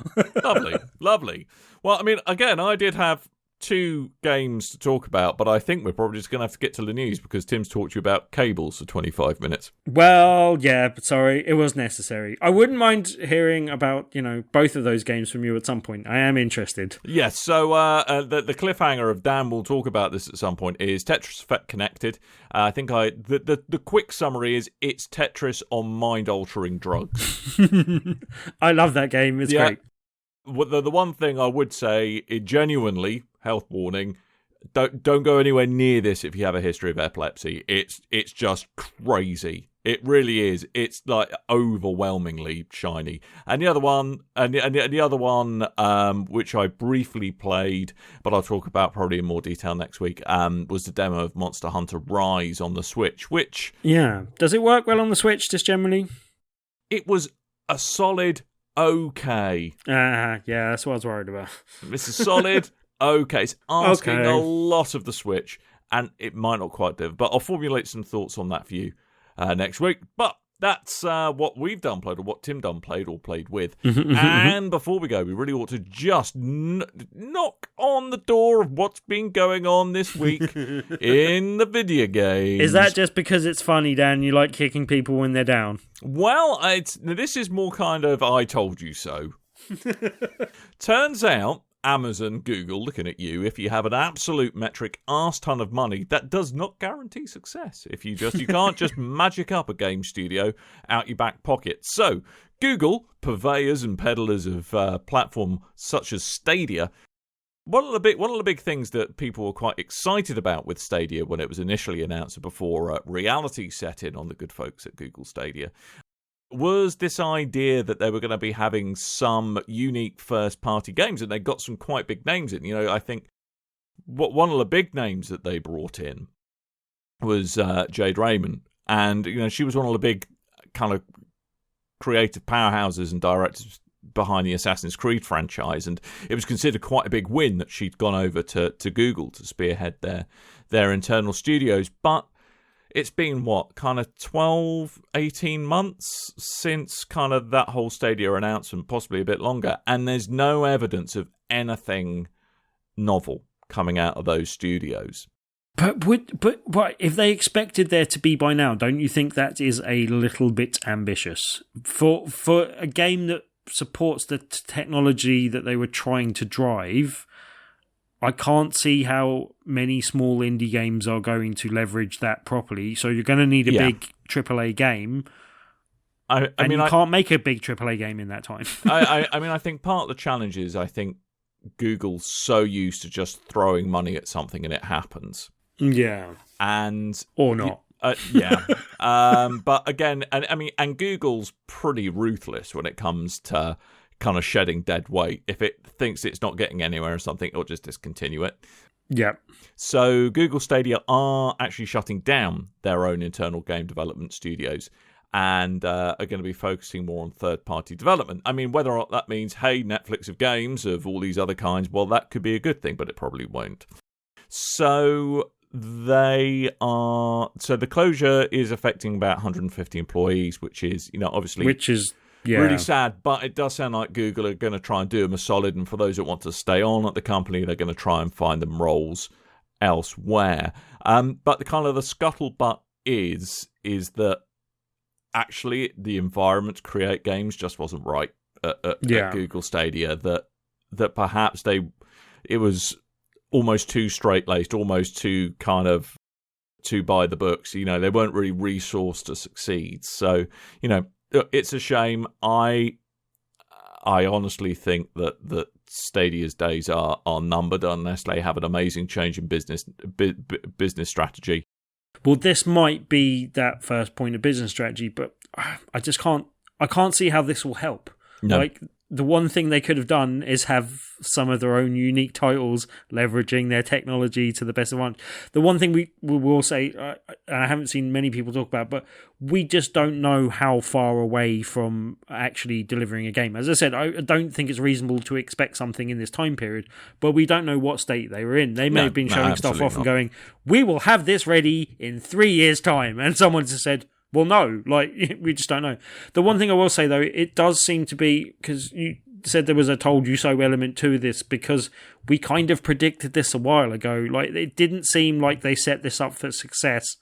Lovely. Well, I mean, again, I did have 2 games to talk about, but I think we're probably just going to have to get to the news because Tim's talked to you about cables for 25 minutes. Well, yeah, but sorry, it was necessary. I wouldn't mind hearing about, both of those games from you at some point. I am interested. Yes, so the cliffhanger of Dan will talk about this at some point is Tetris Effect Connected. I think the quick summary is it's Tetris on mind-altering drugs. I love that game. It's great. The one thing I would say, genuinely, health warning, don't go anywhere near this if you have a history of epilepsy. It's just crazy. It really is. It's like overwhelmingly shiny. And the other one, which I briefly played, but I'll talk about probably in more detail next week, was the demo of Monster Hunter Rise on the Switch. Which does it work well on the Switch? Just generally, it was a solid. Okay. That's what I was worried about. It's a solid okay. It's asking a lot of the Switch, and it might not quite do. But I'll formulate some thoughts on that for you next week. But that's what we've done played, or what Tim done played, or played with. And before we go, we really ought to just knock on the door of what's been going on this week in the video games. Is that just because it's funny, Dan? You like kicking people when they're down? Well, this is more kind of I told you so. Turns out Amazon, Google, looking at you, if you have an absolute metric arse ton of money, that does not guarantee success. You can't just magic up a game studio out your back pocket. So, Google, purveyors and peddlers of platform such as Stadia, one of the big things that people were quite excited about with Stadia when it was initially announced before reality set in on the good folks at Google Stadia was this idea that they were going to be having some unique first-party games, and they got some quite big names in. I think one of the big names that they brought in was Jade Raymond, and she was one of the big kind of creative powerhouses and directors behind the Assassin's Creed franchise, and it was considered quite a big win that she'd gone over to Google to spearhead their internal studios. But it's been, kind of 12, 18 months since kind of that whole Stadia announcement, possibly a bit longer, and there's no evidence of anything novel coming out of those studios. But if they expected there to be by now, don't you think that is a little bit ambitious? For a game that supports the technology that they were trying to drive, I can't see how many small indie games are going to leverage that properly. So you're going to need a big AAA game. I can't make a big AAA game in that time. I think part of the challenge is I think Google's so used to just throwing money at something and it happens. Yeah. Or not. But again, and Google's pretty ruthless when it comes to kind of shedding dead weight. If it thinks it's not getting anywhere or something, it'll just discontinue it. Yeah. So Google Stadia are actually shutting down their own internal game development studios and are going to be focusing more on third-party development. Whether or not that means, hey, Netflix of games, of all these other kinds, well, that could be a good thing, but it probably won't. So the closure is affecting about 150 employees, which is, obviously... really sad, but it does sound like Google are going to try and do them a solid, and for those that want to stay on at the company, they're going to try and find them roles elsewhere. But the scuttlebutt is that actually the environment to create games just wasn't right at Google Stadia, that perhaps it was almost too straight-laced, almost too kind of too by the books. They weren't really resourced to succeed. So, it's a shame. I honestly think that Stadia's days are numbered unless they have an amazing change in business strategy. Well, this might be that first point of business strategy, but I can't see how this will help. No. The one thing they could have done is have some of their own unique titles leveraging their technology to the best advantage. The one thing we will say, I haven't seen many people talk about, but we just don't know how far away from actually delivering a game. As I said, I don't think it's reasonable to expect something in this time period, but we don't know what state they were in. They may have been showing stuff off and going, we will have this ready in 3 years' time. And someone just said, well, no, we just don't know. The one thing I will say, though, it does seem to be, because you said there was a told you so element to this, because we kind of predicted this a while ago. It didn't seem like they set this up for success.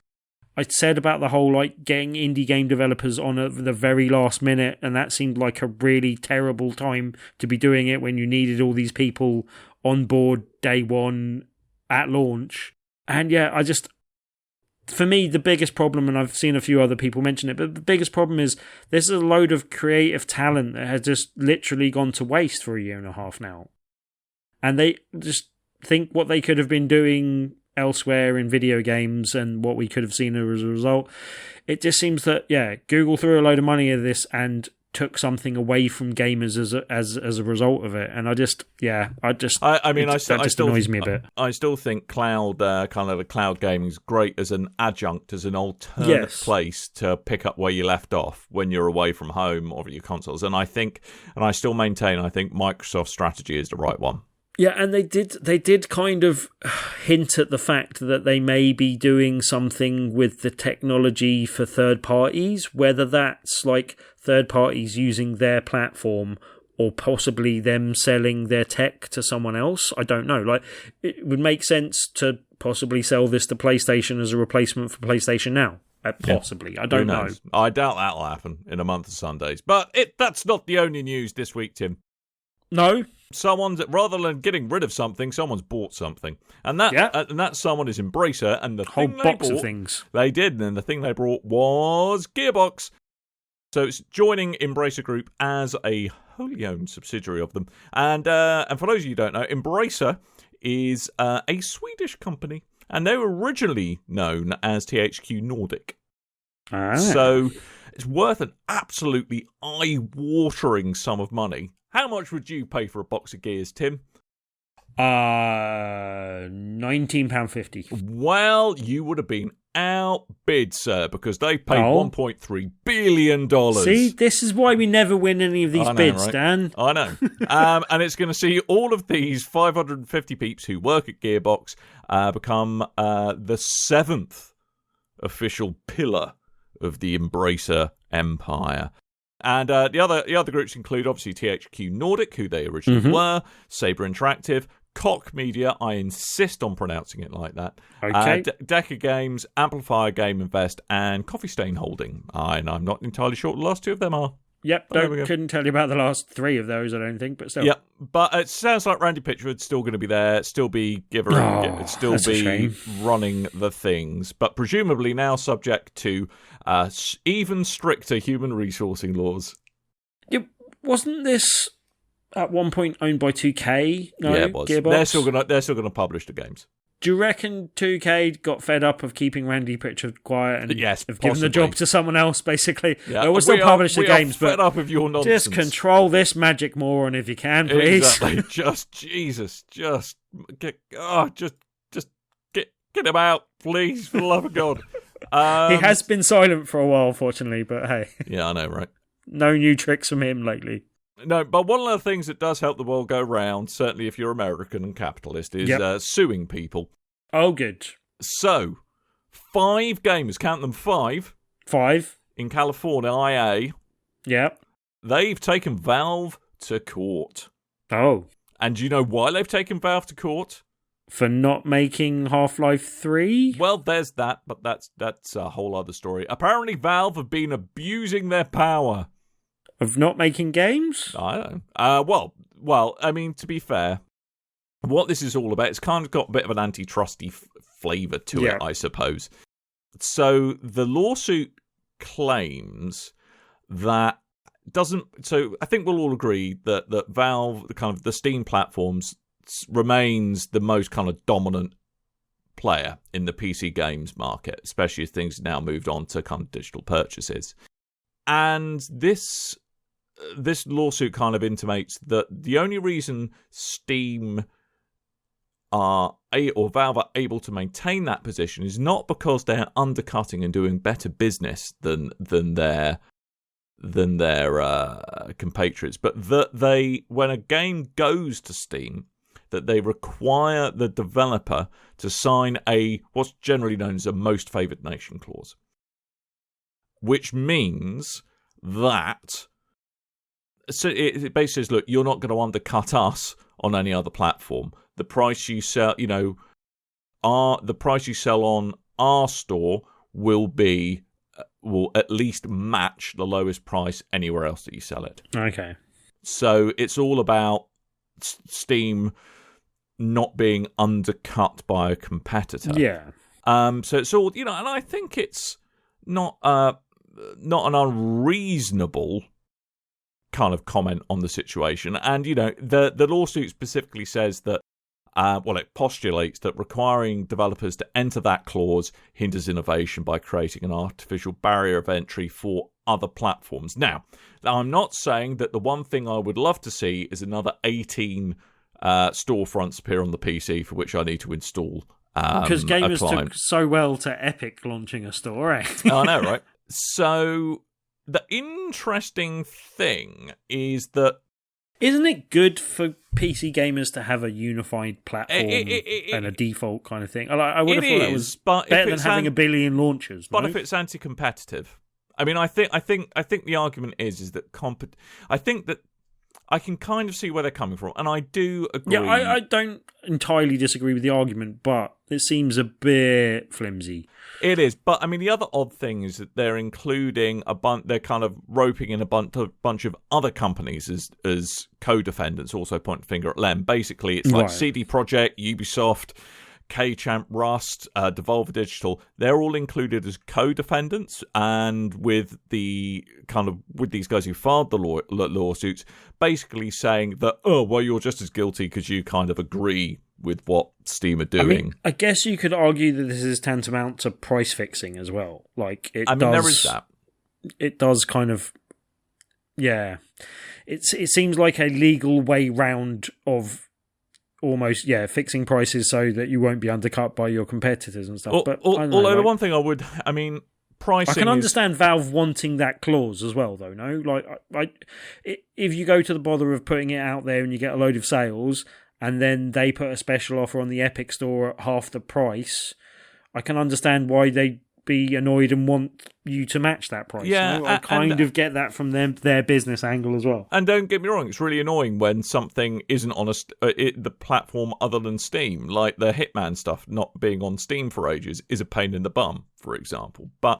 I said about the whole, getting indie game developers on at the very last minute, and that seemed like a really terrible time to be doing it when you needed all these people on board day one at launch. And yeah, for me, the biggest problem, and I've seen a few other people mention it, but the biggest problem is there's a load of creative talent that has just literally gone to waste for a year and a half now. And they just think what they could have been doing elsewhere in video games and what we could have seen as a result. It just seems that, Google threw a load of money at this and took something away from gamers as a result of it, and it just annoys me a bit. I still think cloud the cloud gaming is great as an adjunct, as an alternate place to pick up where you left off when you're away from home or your consoles. And I still maintain Microsoft's strategy is the right one. Yeah, and they did kind of hint at the fact that they may be doing something with the technology for third parties, whether that's third parties using their platform or possibly them selling their tech to someone else. I don't know. It would make sense to possibly sell this to PlayStation as a replacement for PlayStation Now. Possibly. I don't know. I doubt that'll happen in a month of Sundays. But that's not the only news this week, Tim. No. Someone's, rather than getting rid of something, someone's bought something. And that someone is Embracer, and the whole thing box they bought, of things. They did, and the thing they brought was Gearbox. So it's joining Embracer Group as a wholly owned subsidiary of them. And for those of you who don't know, Embracer is a Swedish company, and they were originally known as THQ Nordic. So it's worth an absolutely eye-watering sum of money. How much would you pay for a box of Gears, Tim? £19.50. Well, you would have been outbid, sir, because they paid $1.3 billion. See, this is why we never win any of these bids, right? Dan. I know. And it's going to see all of these 550 peeps who work at Gearbox become the 7th official pillar of the Embracer empire. And the other groups include, obviously, THQ Nordic, who they originally were, Saber Interactive, Koch Media, I insist on pronouncing it like that, okay. Decca Games, Amplifier Game Invest, and Coffee Stain Holding. And I'm not entirely sure what the last two of them are. Yep, couldn't tell you about the last three of those, I don't think, but still. Yep, but it sounds like Randy Pitchford's still going to be there, still be running the things, but presumably now subject to even stricter human resourcing laws. Wasn't this at one point owned by 2K? No, yeah, it was. Gearbox? They're still gonna publish the games. Do you reckon 2K got fed up of keeping Randy Pitchford quiet and have given the job to someone else, basically? Yeah. We'll still publish the games, fed but up of your nonsense. Just control this magic moron if you can, please. Exactly. Just get him out, please, for the love of God. He has been silent for a while, fortunately, but hey. Yeah, I know, right? No new tricks from him lately. No, but one of the things that does help the world go round, certainly if you're American and capitalist, is suing people. Oh, good. So, 5 gamers, count them 5. 5. In California, IA. Yep. They've taken Valve to court. Oh. And do you know why they've taken Valve to court? For not making Half-Life 3? Well, there's that, but that's a whole other story. Apparently, Valve have been abusing their power. Of not making games? I don't know. Well, I mean, to be fair, what this is all about, it's kind of got a bit of an antitrusty flavour to it, I suppose. So the lawsuit claims that So I think we'll all agree that Valve, the Steam platforms, remains the most kind of dominant player in the PC games market, especially as things have now moved on to kind of digital purchases. And this lawsuit kind of intimates that the only reason Steam or Valve are able to maintain that position is not because they're undercutting and doing better business than their compatriots, but that when a game goes to Steam, that they require the developer to sign what's generally known as a most favoured nation clause, which means that it basically says, look, you're not going to undercut us on any other platform. The price you sell, the price you sell on our store will at least match the lowest price anywhere else that you sell it. Okay. So it's all about Steam not being undercut by a competitor. Yeah. So it's all, and I think it's not an unreasonable kind of comment on the situation. And, the lawsuit specifically says that, it postulates that requiring developers to enter that clause hinders innovation by creating an artificial barrier of entry for other platforms. Now, I'm not saying that the one thing I would love to see is another 18 storefronts appear on the PC for which I need to install because gamers took so well to Epic launching a store, eh? I know, right? So the interesting thing is that isn't it good for PC gamers to have a unified platform and a default kind of thing? I would have thought that was better than having a billion launchers. But if it's anti-competitive, I mean, I think the argument is that I think that I can kind of see where they're coming from, and I do agree. Yeah, I don't entirely disagree with the argument, but it seems a bit flimsy. It is, but I mean, the other odd thing is that they're including they're kind of roping in a bunch of other companies as co-defendants, also pointing the finger at Lem. Basically, it's like CD Projekt, Ubisoft, K-Champ, Rust, Devolver Digital. They're all included as co-defendants, and with these guys who filed the lawsuits, basically saying that, oh, well, you're just as guilty because you kind of agree with what Steam are doing. I mean, I guess you could argue that this is tantamount to price fixing as well. Like, there is that. It does kind of, yeah. It seems like a legal way round of almost, fixing prices so that you won't be undercut by your competitors and stuff. Although the one thing pricing. I can understand Valve wanting that clause as well, though. No, like, if you go to the bother of putting it out there and you get a load of sales, and then they put a special offer on the Epic Store at half the price, I can understand why they'd be annoyed and want you to match that price. Yeah, I kind of get that from their business angle as well. And don't get me wrong, it's really annoying when something isn't on the platform other than Steam, like the Hitman stuff not being on Steam for ages is a pain in the bum, for example. But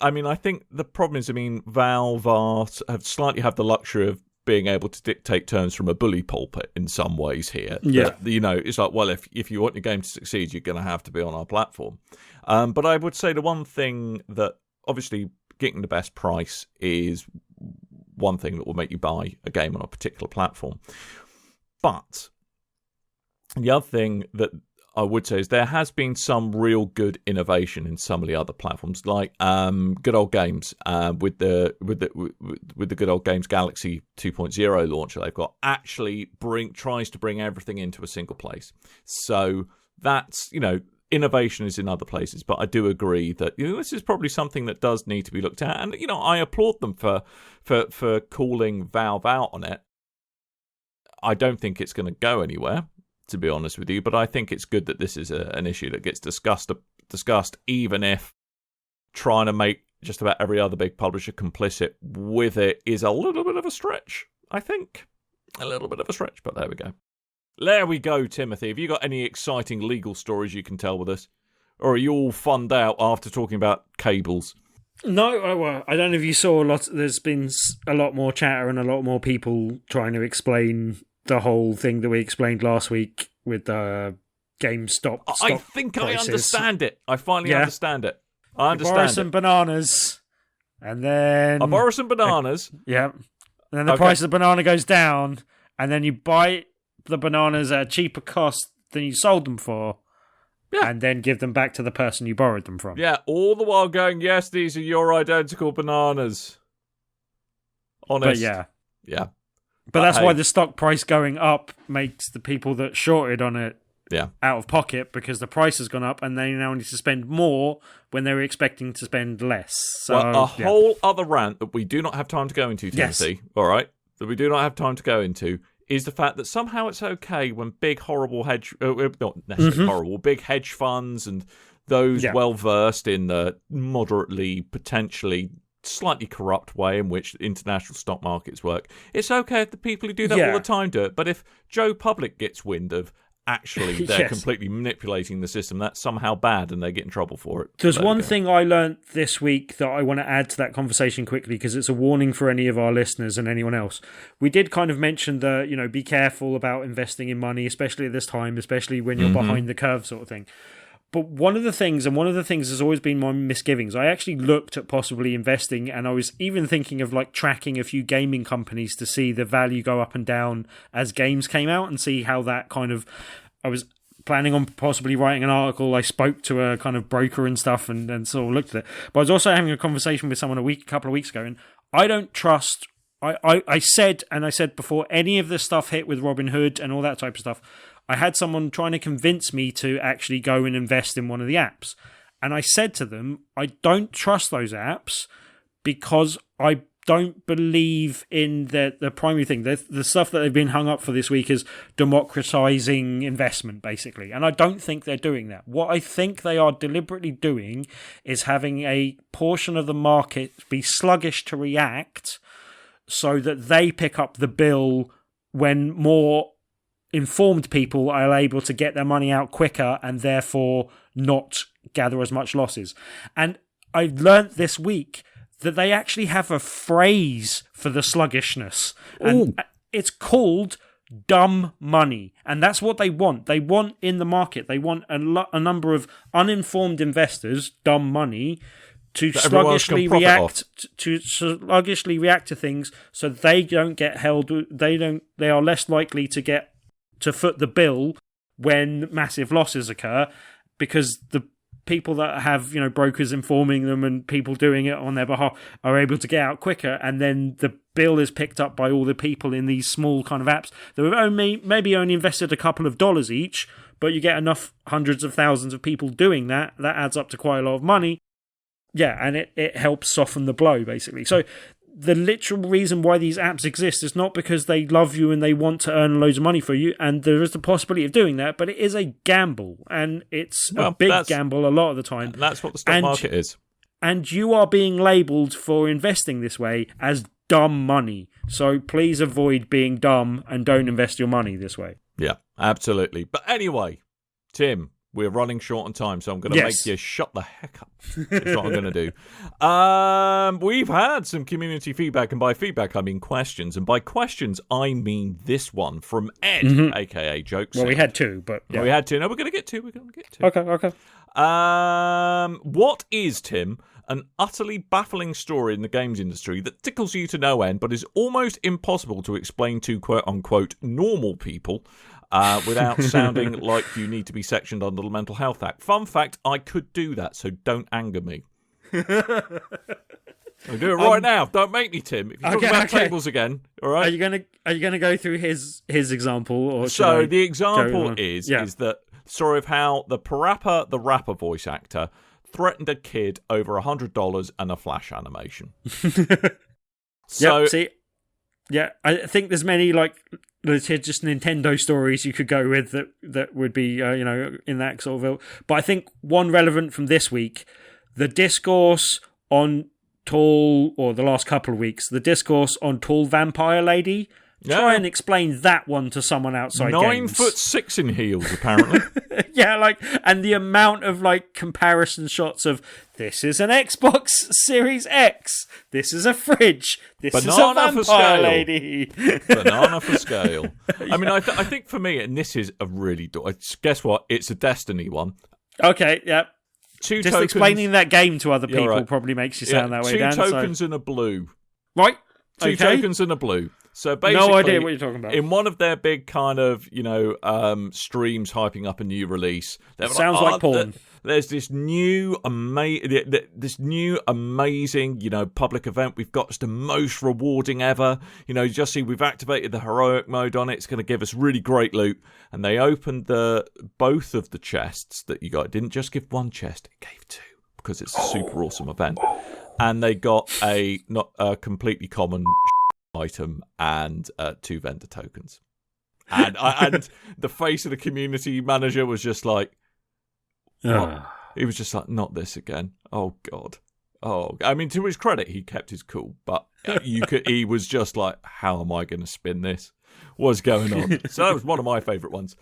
I think the problem is, Valve have slightly the luxury of being able to dictate terms from a bully pulpit in some ways here. Yeah. That, it's like, well, if you want your game to succeed, you're going to have to be on our platform. But I would say the one thing that, obviously, getting the best price is one thing that will make you buy a game on a particular platform. But the other thing that I would say is there has been some real good innovation in some of the other platforms, like Good Old Games with the Good Old Games Galaxy 2.0 launcher they've got actually tries to bring everything into a single place. So that's, innovation is in other places, but I do agree that this is probably something that does need to be looked at, and I applaud them for calling Valve out on it. I don't think it's going to go anywhere, to be honest with you, but I think it's good that this is an issue that gets discussed, even if trying to make just about every other big publisher complicit with it is a little bit of a stretch, I think. A little bit of a stretch, but there we go. There we go, Timothy. Have you got any exciting legal stories you can tell with us? Or are you all funned out after talking about cables? No, I don't know if you saw there's been a lot more chatter and a lot more people trying to explain the whole thing that we explained last week with the GameStop. I think prices. I understand it. I finally understand it. I understand. Borrow some bananas, and then I borrow some bananas. Yeah, and then the price of the banana goes down, and then you buy the bananas at a cheaper cost than you sold them for. Yeah. And then give them back to the person you borrowed them from. Yeah, all the while going, yes, these are your identical bananas. Honest. But yeah. But that's why the stock price going up makes the people that shorted on it out of pocket, because the price has gone up and they now need to spend more when they were expecting to spend less. So, whole other rant that we do not have time to go into, Timothy, all right, that we do not have time to go into, is the fact that somehow it's okay when big, horrible not necessarily horrible, big hedge funds and those well-versed in the moderately, potentially slightly corrupt way in which international stock markets work. It's okay if the people who do that all the time do it, but if Joe Public gets wind of actually they're completely manipulating the system, that's somehow bad and they get in trouble for it. There's one thing I learned this week that I want to add to that conversation quickly, because it's a warning for any of our listeners and anyone else. We did kind of mention the, be careful about investing in money, especially at this time, especially when you're behind the curve sort of thing. But one of the things has always been my misgivings. I actually looked at possibly investing, and I was even thinking of tracking a few gaming companies to see the value go up and down as games came out, and see how that I was planning on possibly writing an article. I spoke to a kind of broker and stuff and sort of looked at it. But I was also having a conversation with someone a couple of weeks ago, and I don't trust... I said before any of this stuff hit with Robinhood and all that type of stuff, I had someone trying to convince me to actually go and invest in one of the apps. And I said to them, I don't trust those apps because I don't believe in the primary thing. The stuff that they've been hung up for this week is democratizing investment, basically. And I don't think they're doing that. What I think they are deliberately doing is having a portion of the market be sluggish to react so that they pick up the bill when more informed people are able to get their money out quicker and therefore not gather as much losses. And I learnt this week that they actually have a phrase for the sluggishness. And it's called dumb money. And that's what they want. They want in the market, they want a number of uninformed investors, dumb money, to sluggishly react to things so they don't get held. They are less likely to foot the bill when massive losses occur, because the people that have, brokers informing them and people doing it on their behalf are able to get out quicker, and then the bill is picked up by all the people in these small kind of apps that have maybe only invested a couple of dollars each, but you get enough hundreds of thousands of people doing that adds up to quite a lot of money. Yeah, and it helps soften the blow, basically. So the literal reason why these apps exist is not because they love you and they want to earn loads of money for you, and there is the possibility of doing that, but it is a gamble, and it's a big gamble a lot of the time. That's what the stock market is. And you are being labelled for investing this way as dumb money. So please avoid being dumb and don't invest your money this way. Yeah, absolutely. But anyway, Tim, we're running short on time, so I'm going to make you shut the heck up. That's what I'm going to do. We've had some community feedback, and by feedback, I mean questions. And by questions, I mean this one from Ed, a.k.a. Jokes. Well, we had two, but... Yeah. Well, we had two. No, we're going to get two. Okay. What is, Tim, an utterly baffling story in the games industry that tickles you to no end, but is almost impossible to explain to quote-unquote normal people without sounding like you need to be sectioned under the Mental Health Act? Fun fact, I could do that, so don't anger me. I'll do it right now. Don't make me, Tim. If you talk about tables again, all right? Are you gonna go through his example, or so the example is that story of how the rapper voice actor threatened a kid over $100 and a Flash animation. I think there's many just Nintendo stories you could go with that would be in that sort of ilk. But I think one relevant from this week, the discourse on the last couple of weeks, the discourse on Tall Vampire Lady. Yeah. Try and explain that one to someone outside games. 9'6" in heels, apparently. And the amount of comparison shots of this is an Xbox Series X, this is a fridge, this is a vampire lady. Banana for scale. I mean, I think for me, and this is a really guess what? It's a Destiny one. Okay, yeah. Just tokens, explaining that game to other people probably makes you sound that way. Two tokens and a blue. Right. Two tokens and a blue. So basically, no idea what you're talking about. In one of their big kind of, streams hyping up a new release, sounds like porn. There's this new amazing, public event we've got. It's the most rewarding ever. Just see, we've activated the heroic mode on it. It's going to give us really great loot. And they opened both of the chests that you got. It didn't just give one chest; it gave two, because it's a super awesome event. And they got not a completely common item and 2 vendor tokens, and the face of the community manager was just like, he was just like, not this again. Oh god. I mean, to his credit, he kept his cool, but he was just like, how am I going to spin this? What's going on? So that was one of my favourite ones.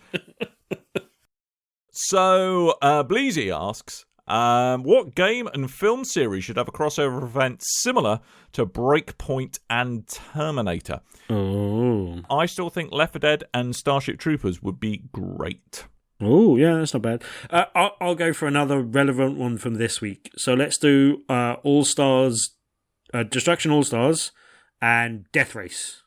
So Bleezy asks, what game and film series should have a crossover event similar to Breakpoint and Terminator? Oh, I still think Left 4 Dead and Starship Troopers would be great. Oh, yeah, that's not bad. I'll go for another relevant one from this week. So let's do All-Stars, Destruction AllStars, and Death Race.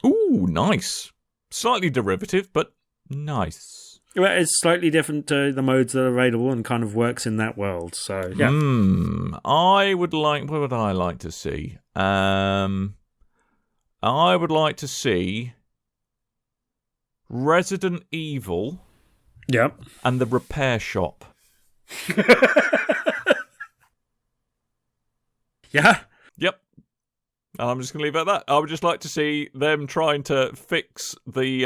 Ooh, nice. Slightly derivative, but nice. Well, it's slightly different to the modes that are available and kind of works in that world. So, yeah. What would I like to see? I would like to see Resident Evil. Yep. And the Repair Shop. Yeah. Yep. And I'm just going to leave it at that. I would just like to see them trying to fix the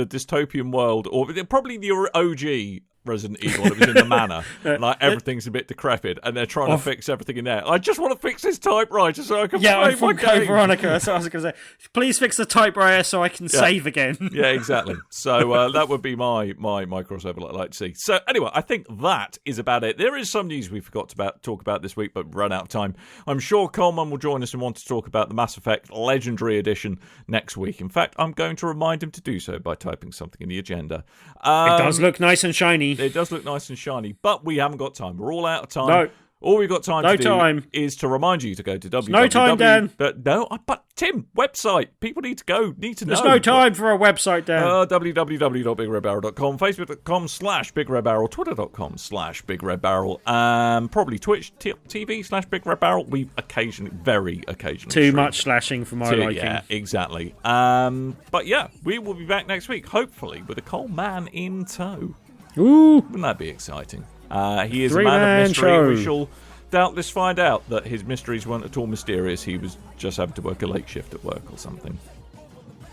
dystopian world, or probably the OG Resident Evil. It was in the manor. Like, everything's a bit decrepit, and they're trying to fix everything in there. I just want to fix this typewriter so I can play my from game. Code Veronica. That's what I was going to say. Please fix the typewriter so I can save again. Yeah, exactly. So that would be my crossover I'd like to see. So anyway, I think that is about it. There is some news we forgot to talk about this week, but run out of time. I'm sure Coleman will join us and want to talk about the Mass Effect Legendary Edition next week. In fact, I'm going to remind him to do so by typing something in the agenda. It does look nice and shiny. It does look nice and shiny, but we haven't got time. We're all out of time. No. All we've got time to do is to remind you to go to www. No time, Dan. But Tim, website. People need to know. There's no time for a website, Dan. www.bigredbarel.com, facebook.com/BigRedBarel, twitter.com/BigRedBarel, probably Twitch TV/BigRedBarel. We very occasionally. Too much slashing for my liking. Yeah, exactly. But yeah, we will be back next week, hopefully, with a Coal Man in tow. Ooh. Wouldn't that be exciting? He is a man of mystery. Show. We shall doubtless find out that his mysteries weren't at all mysterious. He was just having to work a late shift at work or something.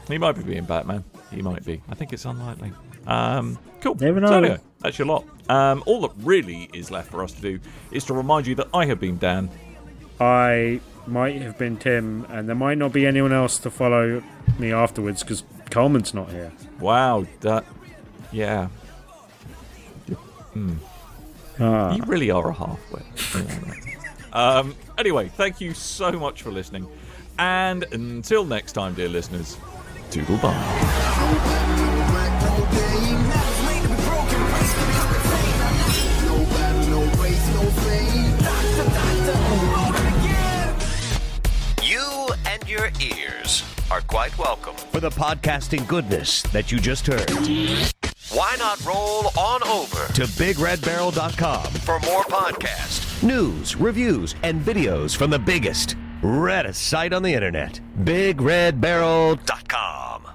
He might be being Batman. He might be. I think it's unlikely. Cool. Never know. So anyway, that's your lot. All that really is left for us to do is to remind you that I have been Dan. I might have been Tim, and there might not be anyone else to follow me afterwards because Coleman's not here. Wow. Yeah. You really are a half-wit. Anyway, thank you so much for listening. And until next time, dear listeners, toodle bye. You and your ears are quite welcome for the podcasting goodness that you just heard. Why not roll on over to BigRedBarel.com for more podcasts, news, reviews, and videos from the biggest, reddest site on the internet, BigRedBarel.com.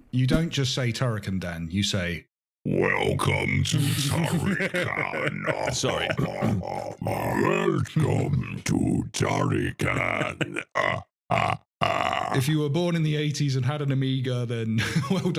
You don't just say Turrican, Dan. You say, welcome to Turrican. Sorry. Welcome to Turrican. if you were born in the 80s and had an Amiga, then well done.